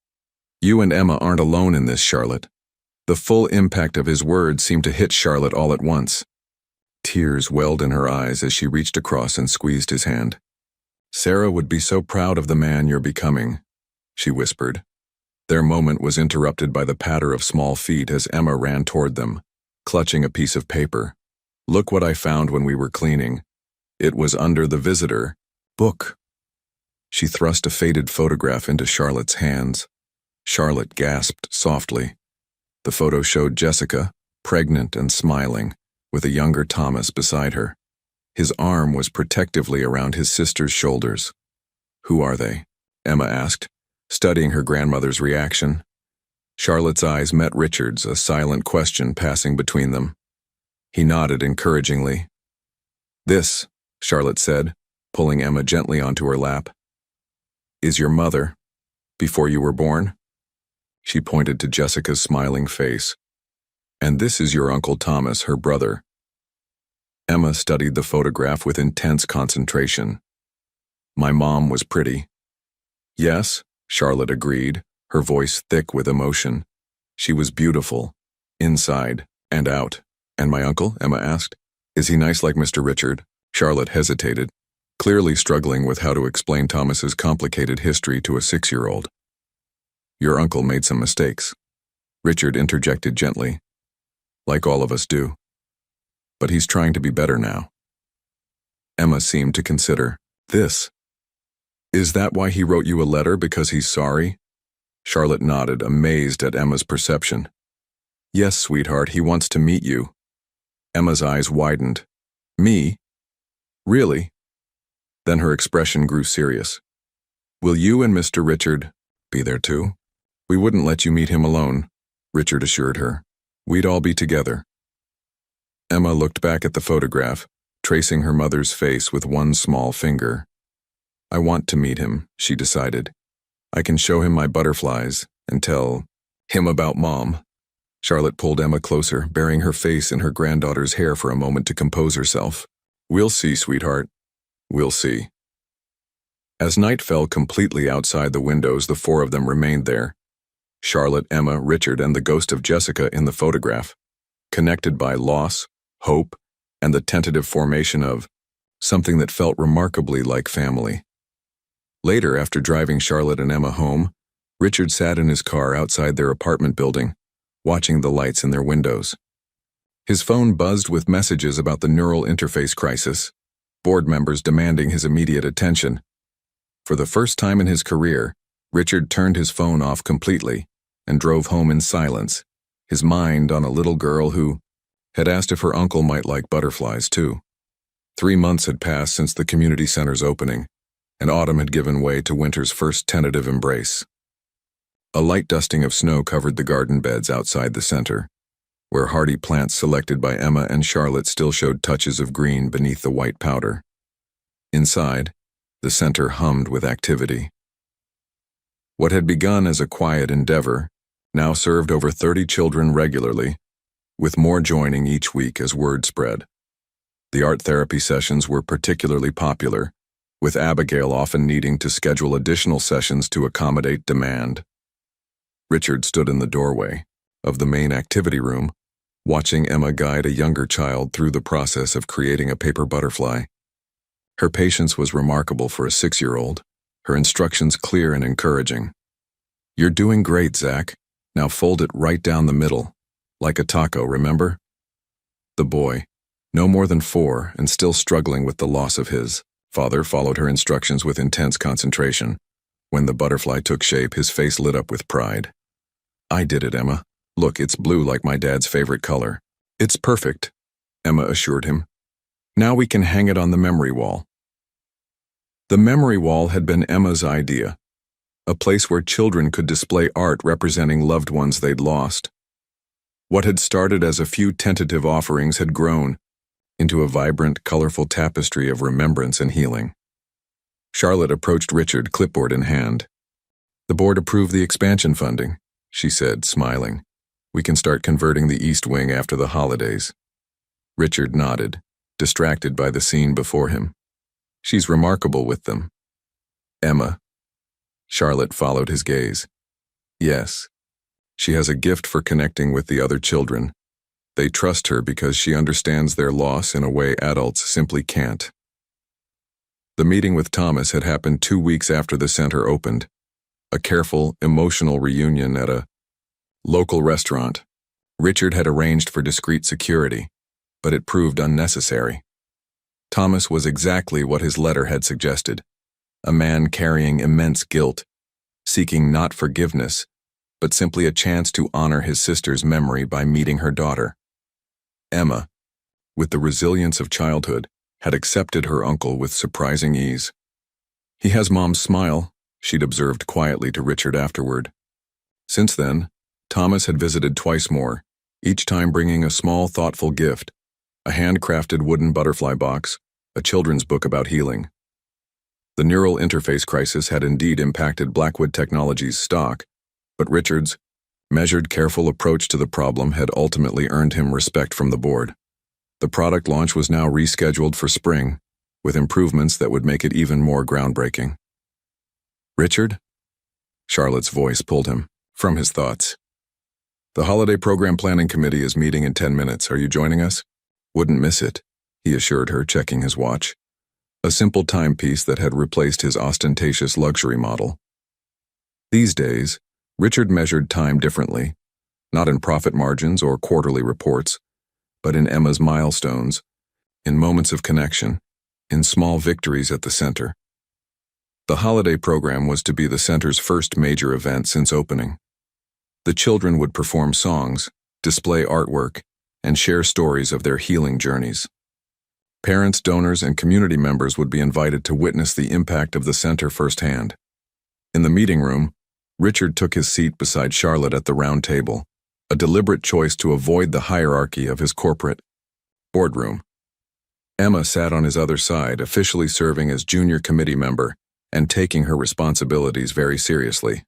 Speaker 1: You and Emma aren't alone in this, Charlotte. The full impact of his words seemed to hit Charlotte all at once. Tears welled in her eyes as she reached across and squeezed his hand. Sarah would be so proud of the man you're becoming, she whispered. Their moment was interrupted by the patter of small feet as Emma ran toward them, clutching a piece of paper. Look what I found when we were cleaning. It was under the visitor book. She thrust a faded photograph into Charlotte's hands. Charlotte gasped softly. The photo showed Jessica, pregnant and smiling, with a younger Thomas beside her. His arm was protectively around his sister's shoulders. Who are they? Emma asked, studying her grandmother's reaction. Charlotte's eyes met Richard's, a silent question passing between them. He nodded encouragingly. This, Charlotte said, pulling Emma gently onto her lap, is your mother, before you were born? She pointed to Jessica's smiling face. And this is your Uncle Thomas, her brother. Emma studied the photograph with intense concentration. My mom was pretty. Yes, Charlotte agreed, her voice thick with emotion. She was beautiful, inside and out. And my uncle? Emma asked. Is he nice like Mr. Richard? Charlotte hesitated, clearly struggling with how to explain Thomas's complicated history to a 6-year-old. Your uncle made some mistakes. Richard interjected gently, like all of us do. But he's trying to be better now. Emma seemed to consider this. Is that why he wrote you a letter, because he's sorry? Charlotte nodded, amazed at Emma's perception. Yes, sweetheart, he wants to meet you. Emma's eyes widened. Me? Really? Then her expression grew serious. Will you and Mr. Richard be there too? We wouldn't let you meet him alone, Richard assured her. We'd all be together. Emma looked back at the photograph, tracing her mother's face with one small finger. I want to meet him, she decided. I can show him my butterflies and tell him about Mom. Charlotte pulled Emma closer, burying her face in her granddaughter's hair for a moment to compose herself. We'll see, sweetheart. We'll see. As night fell completely outside the windows, the four of them remained there. Charlotte, Emma, Richard, and the ghost of Jessica in the photograph, connected by loss, hope, and the tentative formation of something that felt remarkably like family. Later, after driving Charlotte and Emma home, Richard sat in his car outside their apartment building, watching the lights in their windows. His phone buzzed with messages about the neural interface crisis, board members demanding his immediate attention. For the first time in his career, Richard turned his phone off completely and drove home in silence, his mind on a little girl who had asked if her uncle might like butterflies too. 3 months had passed since the community center's opening, and autumn had given way to winter's first tentative embrace. A light dusting of snow covered the garden beds outside the center, where hardy plants selected by Emma and Charlotte still showed touches of green beneath the white powder. Inside, the center hummed with activity. What had begun as a quiet endeavor now served over 30 children regularly, with more joining each week as word spread. The art therapy sessions were particularly popular, with Abigail often needing to schedule additional sessions to accommodate demand. Richard stood in the doorway of the main activity room, watching Emma guide a younger child through the process of creating a paper butterfly. Her patience was remarkable for a 6-year-old, her instructions clear and encouraging. You're doing great, Zach. Now fold it right down the middle, like a taco, remember? The boy, no more than 4 and still struggling with the loss of his father, followed her instructions with intense concentration. When the butterfly took shape, his face lit up with pride. I did it, Emma. Look, it's blue like my dad's favorite color. It's perfect, Emma assured him. Now we can hang it on the memory wall. The memory wall had been Emma's idea, a place where children could display art representing loved ones they'd lost. What had started as a few tentative offerings had grown into a vibrant, colorful tapestry of remembrance and healing. Charlotte approached Richard, clipboard in hand. The board approved the expansion funding, she said, smiling. We can start converting the East Wing after the holidays. Richard nodded, distracted by the scene before him. She's remarkable with them. Emma. Charlotte followed his gaze. Yes. She has a gift for connecting with the other children. They trust her because she understands their loss in a way adults simply can't. The meeting with Thomas had happened 2 weeks after the center opened. A careful, emotional reunion at a local restaurant. Richard had arranged for discreet security, but it proved unnecessary. Thomas was exactly what his letter had suggested, a man carrying immense guilt, seeking not forgiveness, but simply a chance to honor his sister's memory by meeting her daughter. Emma, with the resilience of childhood, had accepted her uncle with surprising ease. He has Mom's smile, she'd observed quietly to Richard afterward. Since then, Thomas had visited twice more, each time bringing a small, thoughtful gift, a handcrafted wooden butterfly box, a children's book about healing. The neural interface crisis had indeed impacted Blackwood Technologies' stock, but Richard's measured, careful approach to the problem had ultimately earned him respect from the board. The product launch was now rescheduled for spring, with improvements that would make it even more groundbreaking. Richard? Charlotte's voice pulled him from his thoughts. The Holiday Program Planning Committee is meeting in 10 minutes. Are you joining us? Wouldn't miss it, he assured her, checking his watch. A simple timepiece that had replaced his ostentatious luxury model. These days, Richard measured time differently, not in profit margins or quarterly reports, but in Emma's milestones, in moments of connection, in small victories at the center. The holiday program was to be the center's first major event since opening. The children would perform songs, display artwork, and share stories of their healing journeys. Parents, donors, and community members would be invited to witness the impact of the center firsthand. In the meeting room, Richard took his seat beside Charlotte at the round table, a deliberate choice to avoid the hierarchy of his corporate boardroom. Emma sat on his other side, officially serving as junior committee member and taking her responsibilities very seriously.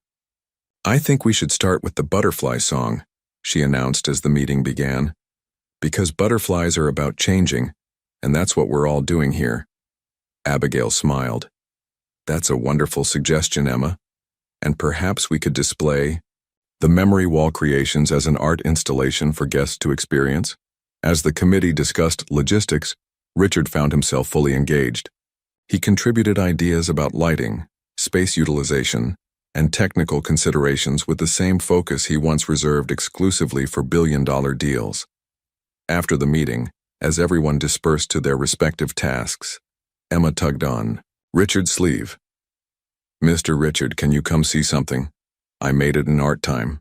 Speaker 1: "I think we should start with the butterfly song," she announced as the meeting began, "because butterflies are about changing, and that's what we're all doing here." Abigail smiled. "That's a wonderful suggestion, Emma, and perhaps we could display the memory wall creations as an art installation for guests to experience." As the committee discussed logistics, Richard found himself fully engaged. He contributed ideas about lighting, space utilization, and technical considerations with the same focus he once reserved exclusively for billion-dollar deals. After the meeting, as everyone dispersed to their respective tasks, Emma tugged on Richard's sleeve. "Mr. Richard, can you come see something? I made it in art time."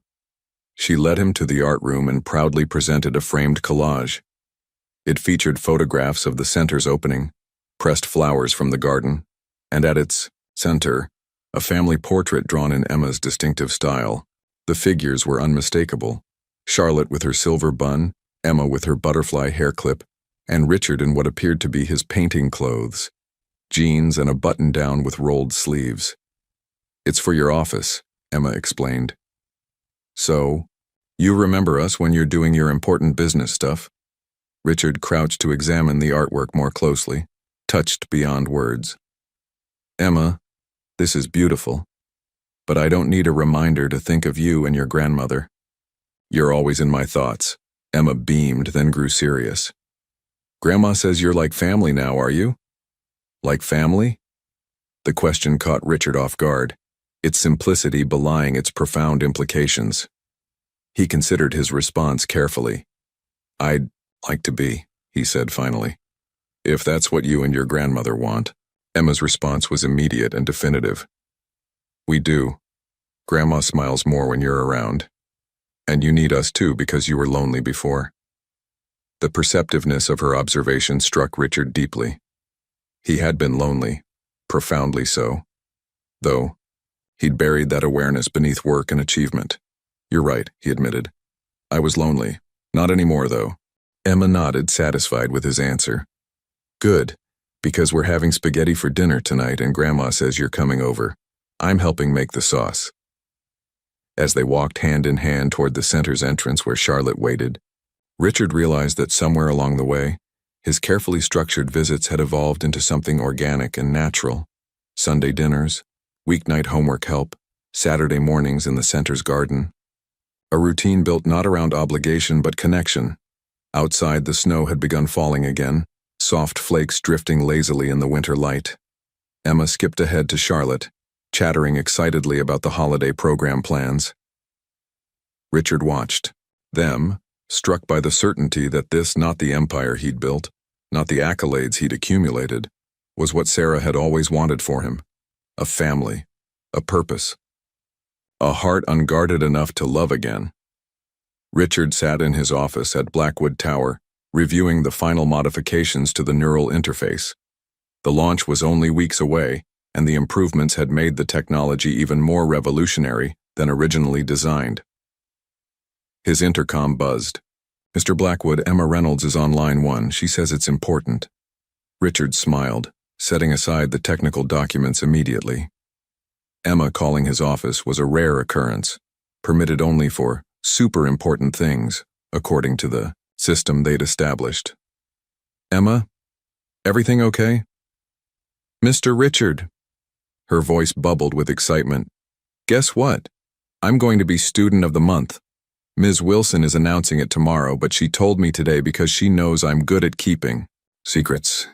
Speaker 1: She led him to the art room and proudly presented a framed collage. It featured photographs of the center's opening, pressed flowers from the garden, and at its center, a family portrait drawn in Emma's distinctive style. The figures were unmistakable: Charlotte with her silver bun, Emma with her butterfly hair clip, and Richard in what appeared to be his painting clothes, jeans and a button-down with rolled sleeves. "It's for your office," Emma explained. "So, you remember us when you're doing your important business stuff?" Richard crouched to examine the artwork more closely, touched beyond words. "Emma, this is beautiful, but I don't need a reminder to think of you and your grandmother. You're always in my thoughts." Emma beamed, then grew serious. "Grandma says you're like family now, are you?" "Like family?" The question caught Richard off guard, its simplicity belying its profound implications. He considered his response carefully. "I'd like to be," he said finally. "If that's what you and your grandmother want." Emma's response was immediate and definitive. "We do. Grandma smiles more when you're around. And you need us too because you were lonely before." The perceptiveness of her observation struck Richard deeply. He had been lonely, profoundly so. Though, he'd buried that awareness beneath work and achievement. "You're right," he admitted. "I was lonely. Not anymore, though." Emma nodded, satisfied with his answer. "Good, because we're having spaghetti for dinner tonight and Grandma says you're coming over. I'm helping make the sauce." As they walked hand in hand toward the center's entrance where Charlotte waited, Richard realized that somewhere along the way, his carefully structured visits had evolved into something organic and natural. Sunday dinners, weeknight homework help, Saturday mornings in the center's garden. A routine built not around obligation but connection. Outside, the snow had begun falling again, soft flakes drifting lazily in the winter light. Emma skipped ahead to Charlotte, chattering excitedly about the holiday program plans. Richard watched them, struck by the certainty that this, not the empire he'd built, not the accolades he'd accumulated, was what Sarah had always wanted for him: a family, a purpose, a heart unguarded enough to love again. Richard sat in his office at Blackwood Tower, reviewing the final modifications to the neural interface. The launch was only weeks away, and the improvements had made the technology even more revolutionary than originally designed. His intercom buzzed. "Mr. Blackwood, Emma Reynolds is on line 1. She says it's important." Richard smiled, setting aside the technical documents immediately. Emma calling his office was a rare occurrence, permitted only for super important things, according to the system they'd established. "Emma, everything okay?" "Mr. Richard." Her voice bubbled with excitement. "Guess what? I'm going to be Student of the Month. Ms. Wilson is announcing it tomorrow, but she told me today because she knows I'm good at keeping secrets."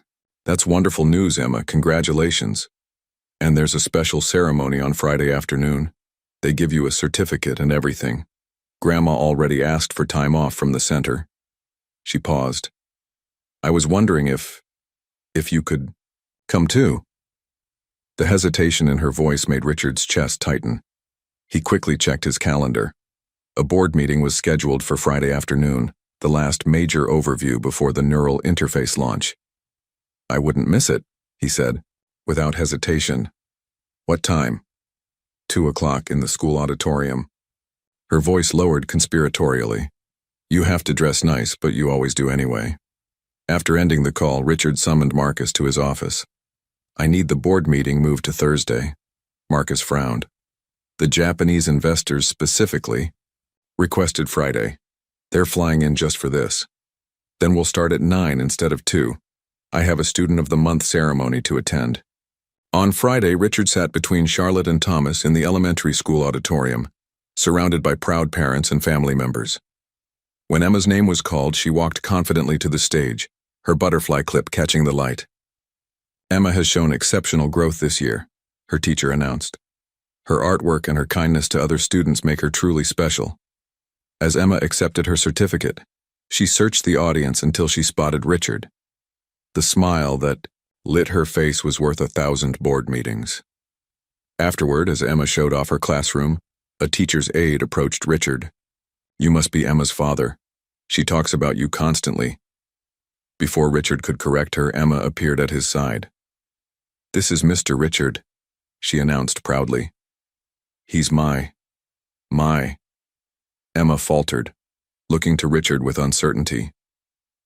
Speaker 1: "That's wonderful news, Emma. Congratulations." "And there's a special ceremony on Friday afternoon." They give you a certificate and everything. Grandma already asked for time off from the center. She paused. I was wondering if you could come too. The hesitation in her voice made Richard's chest tighten. He quickly checked his calendar. A board meeting was scheduled for Friday afternoon, the last major overview before the neural interface launch. I wouldn't miss it, he said, without hesitation. What time? 2:00 in the school auditorium. Her voice lowered conspiratorially. You have to dress nice, but you always do anyway. After ending the call, Richard summoned Marcus to his office. I need the board meeting moved to Thursday. Marcus frowned. The Japanese investors specifically requested Friday. They're flying in just for this. Then we'll start at 9 instead of 2. I have a Student of the Month ceremony to attend. On Friday, Richard sat between Charlotte and Thomas in the elementary school auditorium, surrounded by proud parents and family members. When Emma's name was called, she walked confidently to the stage, her butterfly clip catching the light. Emma has shown exceptional growth this year, her teacher announced. Her artwork and her kindness to other students make her truly special. As Emma accepted her certificate, she searched the audience until she spotted Richard. The smile that lit her face was worth 1,000 board meetings. Afterward, as Emma showed off her classroom, a teacher's aide approached Richard. You must be Emma's father. She talks about you constantly. Before Richard could correct her, Emma appeared at his side. This is Mr. Richard, she announced proudly. He's my. Emma faltered, looking to Richard with uncertainty.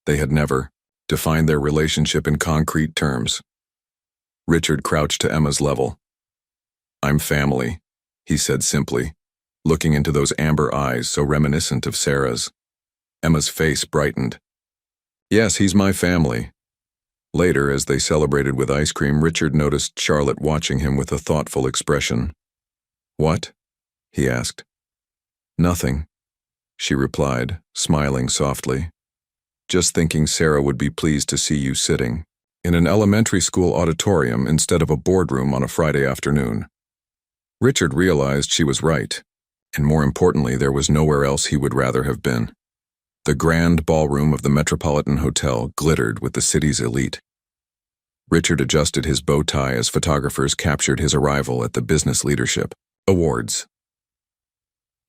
Speaker 1: They had never defined their relationship in concrete terms. Richard crouched to Emma's level. I'm family, he said simply, looking into those amber eyes so reminiscent of Sarah's. Emma's face brightened. Yes, he's my family. Later, as they celebrated with ice cream, Richard noticed Charlotte watching him with a thoughtful expression. What? He asked. Nothing, she replied, smiling softly. Just thinking Sarah would be pleased to see you sitting in an elementary school auditorium instead of a boardroom on a Friday afternoon. Richard realized she was right, and more importantly, there was nowhere else he would rather have been. The grand ballroom of the Metropolitan Hotel glittered with the city's elite. Richard adjusted his bow tie as photographers captured his arrival at the Business Leadership Awards.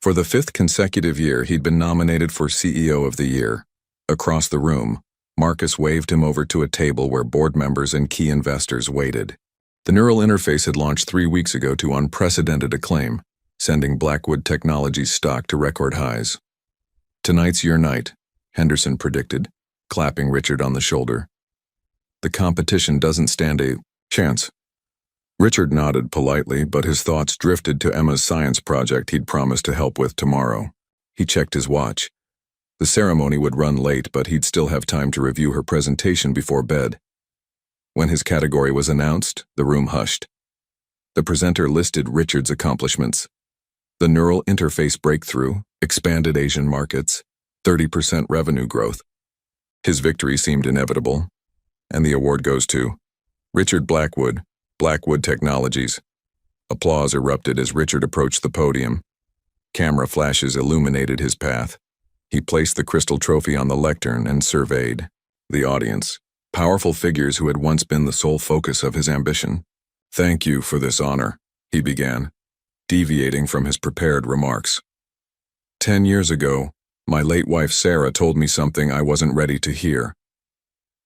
Speaker 1: For the 5th consecutive year, he'd been nominated for CEO of the Year. Across the room, Marcus waved him over to a table where board members and key investors waited. The neural interface had launched 3 weeks ago to unprecedented acclaim, sending Blackwood Technologies stock to record highs. Tonight's your night, Henderson predicted, clapping Richard on the shoulder. The competition doesn't stand a chance. Richard nodded politely, but his thoughts drifted to Emma's science project he'd promised to help with tomorrow. He checked his watch. The ceremony would run late, but he'd still have time to review her presentation before bed. When his category was announced, the room hushed. The presenter listed Richard's accomplishments. The neural interface breakthrough, expanded Asian markets, 30% revenue growth. His victory seemed inevitable, and the award goes to Richard Blackwood, Blackwood Technologies. Applause erupted as Richard approached the podium. Camera flashes illuminated his path. He placed the crystal trophy on the lectern and surveyed the audience, powerful figures who had once been the sole focus of his ambition. Thank you for this honor, he began, deviating from his prepared remarks. 10 years ago, my late wife Sarah told me something I wasn't ready to hear.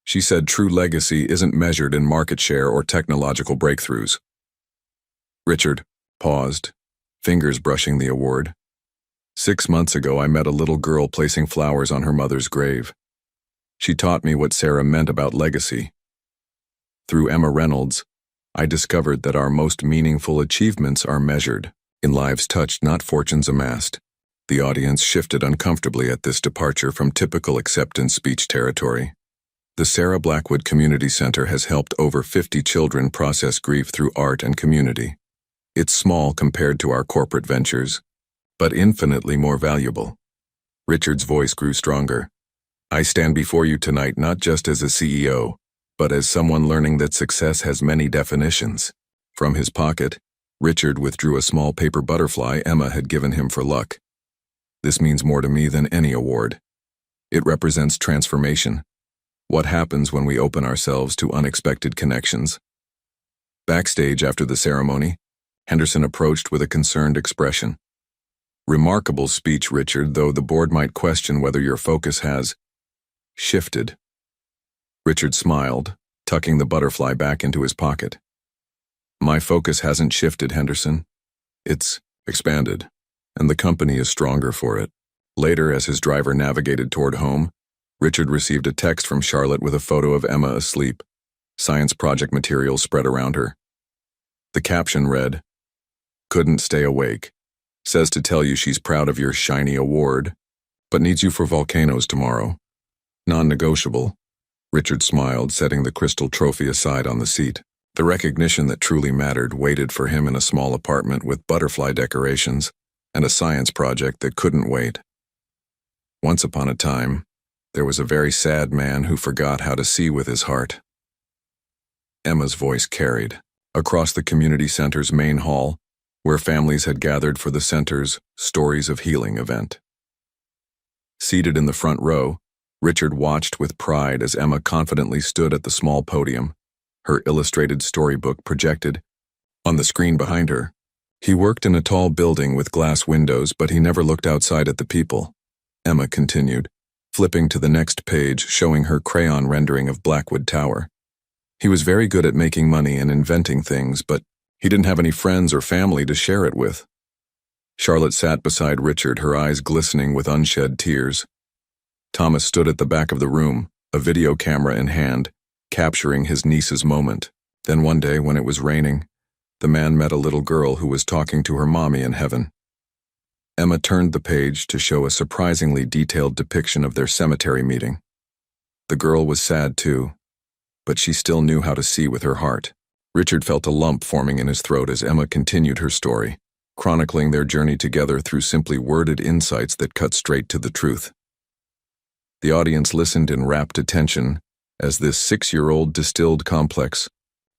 Speaker 1: She said true legacy isn't measured in market share or technological breakthroughs. Richard paused, fingers brushing the award. 6 months ago, I met a little girl placing flowers on her mother's grave. She taught me what Sarah meant about legacy. Through Emma Reynolds, I discovered that our most meaningful achievements are measured in lives touched, not fortunes amassed. The audience shifted uncomfortably at this departure from typical acceptance speech territory. The Sarah Blackwood Community Center has helped over 50 children process grief through art and community. It's small compared to our corporate ventures, but infinitely more valuable. Richard's voice grew stronger. I stand before you tonight not just as a CEO, but as someone learning that success has many definitions. From his pocket, Richard withdrew a small paper butterfly Emma had given him for luck. This means more to me than any award. It represents transformation. What happens when we open ourselves to unexpected connections? Backstage after the ceremony, Henderson approached with a concerned expression. Remarkable speech, Richard, though the board might question whether your focus has shifted. Richard smiled, tucking the butterfly back into his pocket. My focus hasn't shifted, Henderson. It's expanded, and the company is stronger for it. Later, as his driver navigated toward home, Richard received a text from Charlotte with a photo of Emma asleep, science project materials spread around her. The caption read, "Couldn't stay awake. Says to tell you she's proud of your shiny award, but needs you for volcanoes tomorrow. Non-negotiable." Richard smiled, setting the crystal trophy aside on the seat. The recognition that truly mattered waited for him in a small apartment with butterfly decorations and a science project that couldn't wait. Once upon a time, there was a very sad man who forgot how to see with his heart. Emma's voice carried. Across the community center's main hall, where families had gathered for the center's Stories of Healing event. Seated in the front row, Richard watched with pride as Emma confidently stood at the small podium, her illustrated storybook projected on the screen behind her. He worked in a tall building with glass windows, but he never looked outside at the people. Emma continued, flipping to the next page showing her crayon rendering of Blackwood Tower. He was very good at making money and inventing things, but he didn't have any friends or family to share it with. Charlotte sat beside Richard, her eyes glistening with unshed tears. Thomas stood at the back of the room, a video camera in hand, capturing his niece's moment. Then one day, when it was raining, the man met a little girl who was talking to her mommy in heaven. Emma turned the page to show a surprisingly detailed depiction of their cemetery meeting. The girl was sad too, but she still knew how to see with her heart. Richard felt a lump forming in his throat as Emma continued her story, chronicling their journey together through simply worded insights that cut straight to the truth. The audience listened in rapt attention as this 6-year-old distilled complex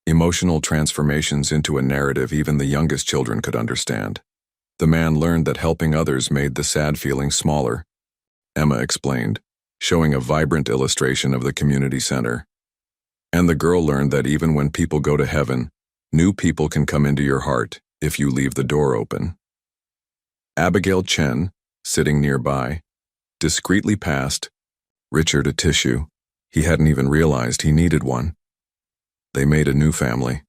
Speaker 1: emotional transformations into a narrative even the youngest children could understand. The man learned that helping others made the sad feelings smaller, Emma explained, showing a vibrant illustration of the community center. And the girl learned that even when people go to heaven, new people can come into your heart if you leave the door open. Abigail Chen, sitting nearby, discreetly passed Richard a tissue. He hadn't even realized he needed one. They made a new family,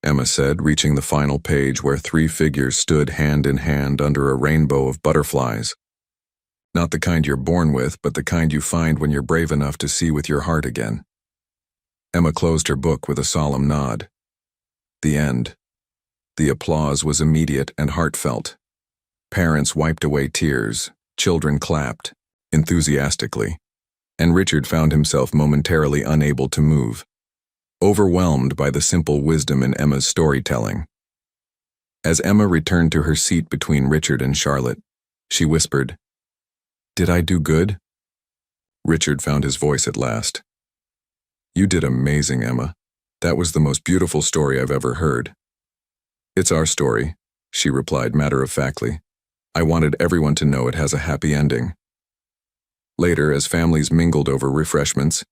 Speaker 1: Emma said, reaching the final page where 3 figures stood hand in hand under a rainbow of butterflies. Not the kind you're born with, but the kind you find when you're brave enough to see with your heart again. Emma closed her book with a solemn nod. The end. The applause was immediate and heartfelt. Parents wiped away tears, children clapped, enthusiastically, and Richard found himself momentarily unable to move, overwhelmed by the simple wisdom in Emma's storytelling. As Emma returned to her seat between Richard and Charlotte, she whispered, "Did I do good?" Richard found his voice at last. "You did amazing, Emma. That was the most beautiful story I've ever heard." "It's our story," she replied matter-of-factly. "I wanted everyone to know it has a happy ending." Later, as families mingled over refreshments,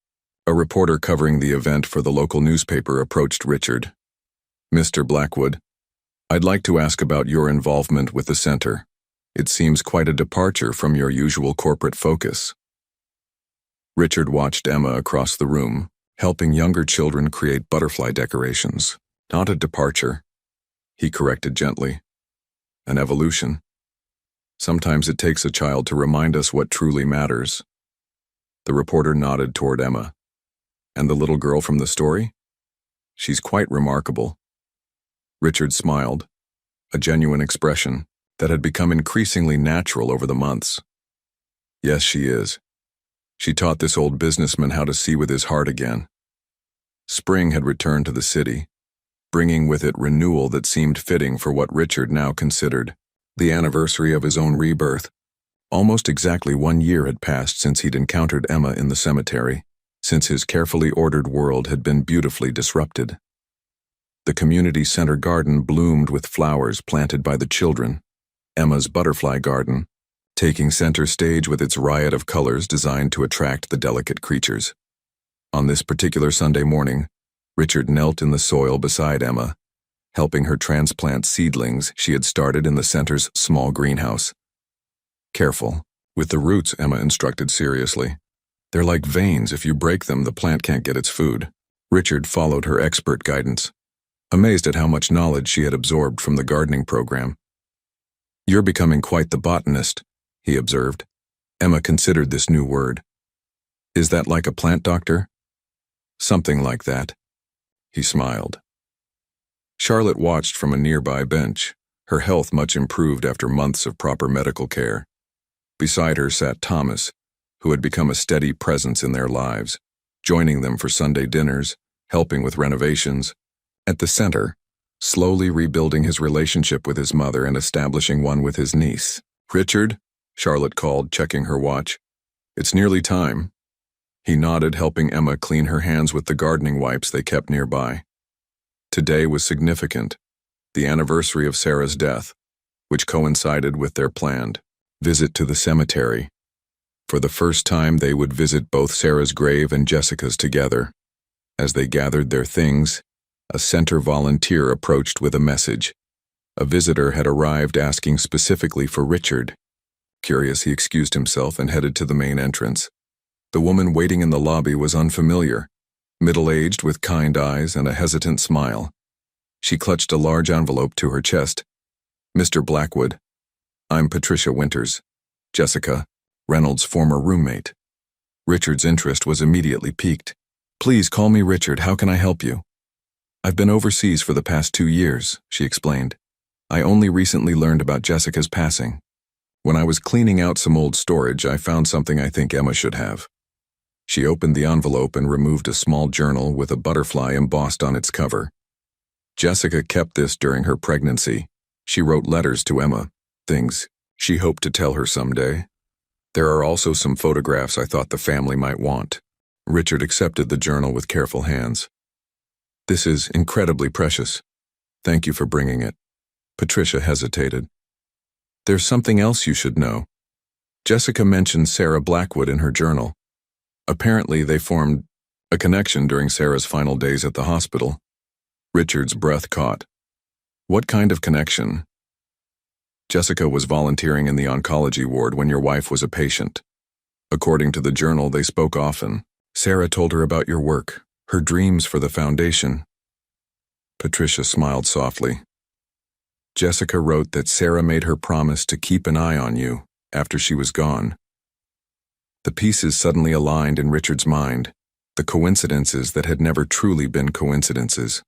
Speaker 1: a reporter covering the event for the local newspaper approached Richard. "Mr. Blackwood, I'd like to ask about your involvement with the center. It seems quite a departure from your usual corporate focus." Richard watched Emma across the room, helping younger children create butterfly decorations. "Not a departure," he corrected gently. "An evolution. Sometimes it takes a child to remind us what truly matters." The reporter nodded toward Emma. "And the little girl from the story? She's quite remarkable." Richard smiled, a genuine expression that had become increasingly natural over the months. "Yes, she is. She taught this old businessman how to see with his heart again." Spring had returned to the city, bringing with it renewal that seemed fitting for what Richard now considered the anniversary of his own rebirth. Almost exactly 1 year had passed since he'd encountered Emma in the cemetery, since his carefully ordered world had been beautifully disrupted. The community center garden bloomed with flowers planted by the children, Emma's butterfly garden, taking center stage with its riot of colors designed to attract the delicate creatures. On this particular Sunday morning, Richard knelt in the soil beside Emma, helping her transplant seedlings she had started in the center's small greenhouse. Careful with the roots, Emma instructed seriously. They're like veins. If you break them, the plant can't get its food. Richard followed her expert guidance, amazed at how much knowledge she had absorbed from the gardening program. You're becoming quite the botanist, he observed. Emma considered this new word. Is that like a plant doctor? Something like that. He smiled. Charlotte watched from a nearby bench, her health much improved after months of proper medical care. Beside her sat Thomas, who had become a steady presence in their lives, joining them for Sunday dinners, helping with renovations. At the center, slowly rebuilding his relationship with his mother and establishing one with his niece. Richard, Charlotte called, checking her watch. It's nearly time. He nodded, helping Emma clean her hands with the gardening wipes they kept nearby. Today was significant, the anniversary of Sarah's death, which coincided with their planned visit to the cemetery. For the first time, they would visit both Sarah's grave and Jessica's together. As they gathered their things, a center volunteer approached with a message. A visitor had arrived asking specifically for Richard. Curious, he excused himself and headed to the main entrance. The woman waiting in the lobby was unfamiliar, middle-aged with kind eyes and a hesitant smile. She clutched a large envelope to her chest. Mr. Blackwood, I'm Patricia Winters, Jessica, Reynolds' former roommate. Richard's interest was immediately piqued. Please call me Richard, how can I help you? I've been overseas for the past 2 years, she explained. I only recently learned about Jessica's passing. When I was cleaning out some old storage, I found something I think Emma should have. She opened the envelope and removed a small journal with a butterfly embossed on its cover. Jessica kept this during her pregnancy. She wrote letters to Emma, things she hoped to tell her someday. There are also some photographs I thought the family might want. Richard accepted the journal with careful hands. This is incredibly precious. Thank you for bringing it. Patricia hesitated. There's something else you should know. Jessica mentioned Sarah Blackwood in her journal. Apparently, they formed a connection during Sarah's final days at the hospital. Richard's breath caught. What kind of connection? Jessica was volunteering in the oncology ward when your wife was a patient. According to the journal, they spoke often. Sarah told her about your work, her dreams for the foundation. Patricia smiled softly. Jessica wrote that Sarah made her promise to keep an eye on you after she was gone. The pieces suddenly aligned in Richard's mind, the coincidences that had never truly been coincidences.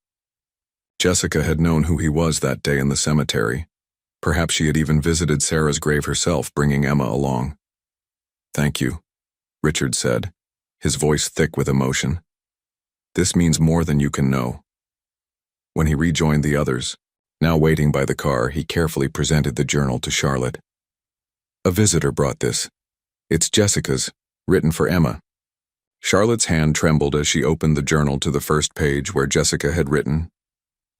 Speaker 1: Jessica had known who he was that day in the cemetery. Perhaps she had even visited Sarah's grave herself, bringing Emma along. Thank you, Richard said, his voice thick with emotion. This means more than you can know. When he rejoined the others, now waiting by the car, he carefully presented the journal to Charlotte. A visitor brought this. It's Jessica's, written for Emma. Charlotte's hand trembled as she opened the journal to the first page where Jessica had written,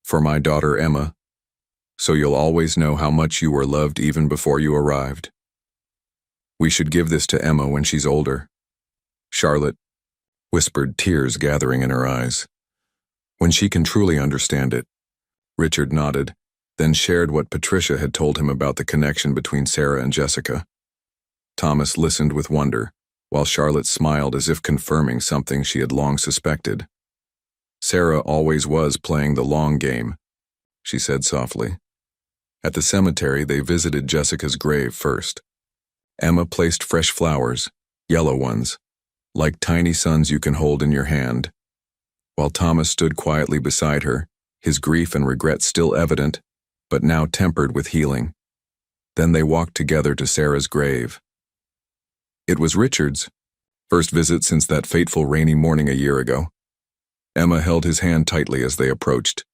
Speaker 1: For my daughter Emma, so you'll always know how much you were loved even before you arrived. We should give this to Emma when she's older. Charlotte whispered, tears gathering in her eyes. When she can truly understand it. Richard nodded, then shared what Patricia had told him about the connection between Sarah and Jessica. Thomas listened with wonder, while Charlotte smiled as if confirming something she had long suspected. Sarah always was playing the long game, she said softly. At the cemetery, they visited Jessica's grave first. Emma placed fresh flowers, yellow ones, like tiny suns you can hold in your hand. While Thomas stood quietly beside her, his grief and regret still evident, but now tempered with healing. Then they walked together to Sarah's grave. It was Richard's first visit since that fateful rainy morning a year ago. Emma held his hand tightly as they approached.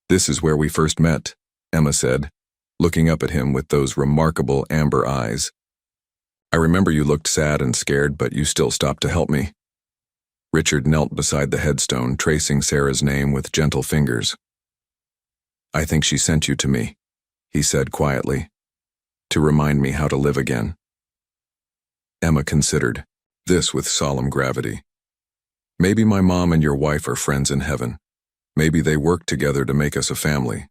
Speaker 1: This is where we first met, Emma said, looking up at him with those remarkable amber eyes. I remember you looked sad and scared, but you still stopped to help me. Richard knelt beside the headstone, tracing Sarah's name with gentle fingers. "I think she sent you to me," he said quietly, "to remind me how to live again." Emma considered this with solemn gravity. "Maybe my mom and your wife are friends in heaven. Maybe they work together to make us a family."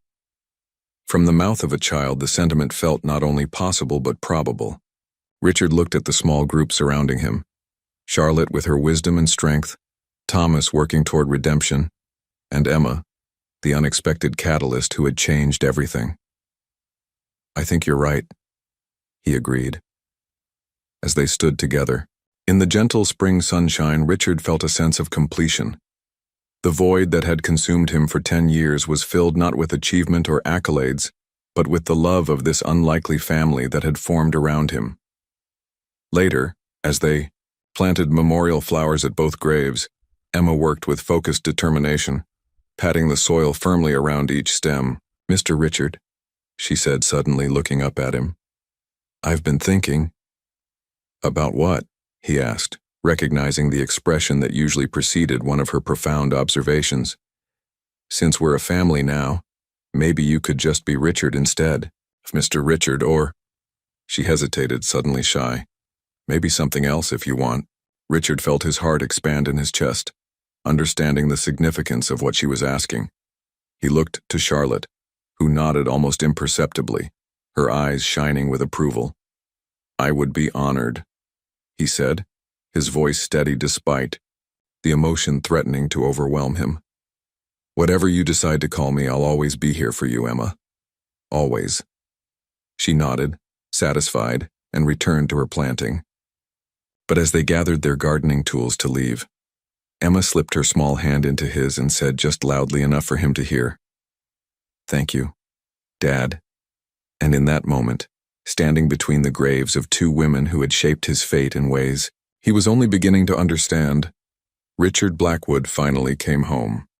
Speaker 1: From the mouth of a child, the sentiment felt not only possible but probable. Richard looked at the small group surrounding him. Charlotte with her wisdom and strength, Thomas working toward redemption, and Emma, the unexpected catalyst who had changed everything. "I think you're right," he agreed. As they stood together, in the gentle spring sunshine, Richard felt a sense of completion. The void that had consumed him for 10 years was filled not with achievement or accolades, but with the love of this unlikely family that had formed around him. Later, as they planted memorial flowers at both graves, Emma worked with focused determination, patting the soil firmly around each stem. "Mr. Richard," she said suddenly, looking up at him, "I've been thinking." "About what?" he asked, recognizing the expression that usually preceded one of her profound observations. "Since we're a family now, maybe you could just be Richard instead of Mr. Richard, or—" She hesitated, suddenly shy. "Maybe something else if you want." Richard felt his heart expand in his chest, understanding the significance of what she was asking. He looked to Charlotte, who nodded almost imperceptibly, her eyes shining with approval. "I would be honored," he said, his voice steady despite the emotion threatening to overwhelm him. "Whatever you decide to call me, I'll always be here for you, Emma. Always." She nodded, satisfied, and returned to her planting. But as they gathered their gardening tools to leave, Emma slipped her small hand into his and said just loudly enough for him to hear, "Thank you, Dad." And in that moment, standing between the graves of two women who had shaped his fate in ways he was only beginning to understand, Richard Blackwood finally came home.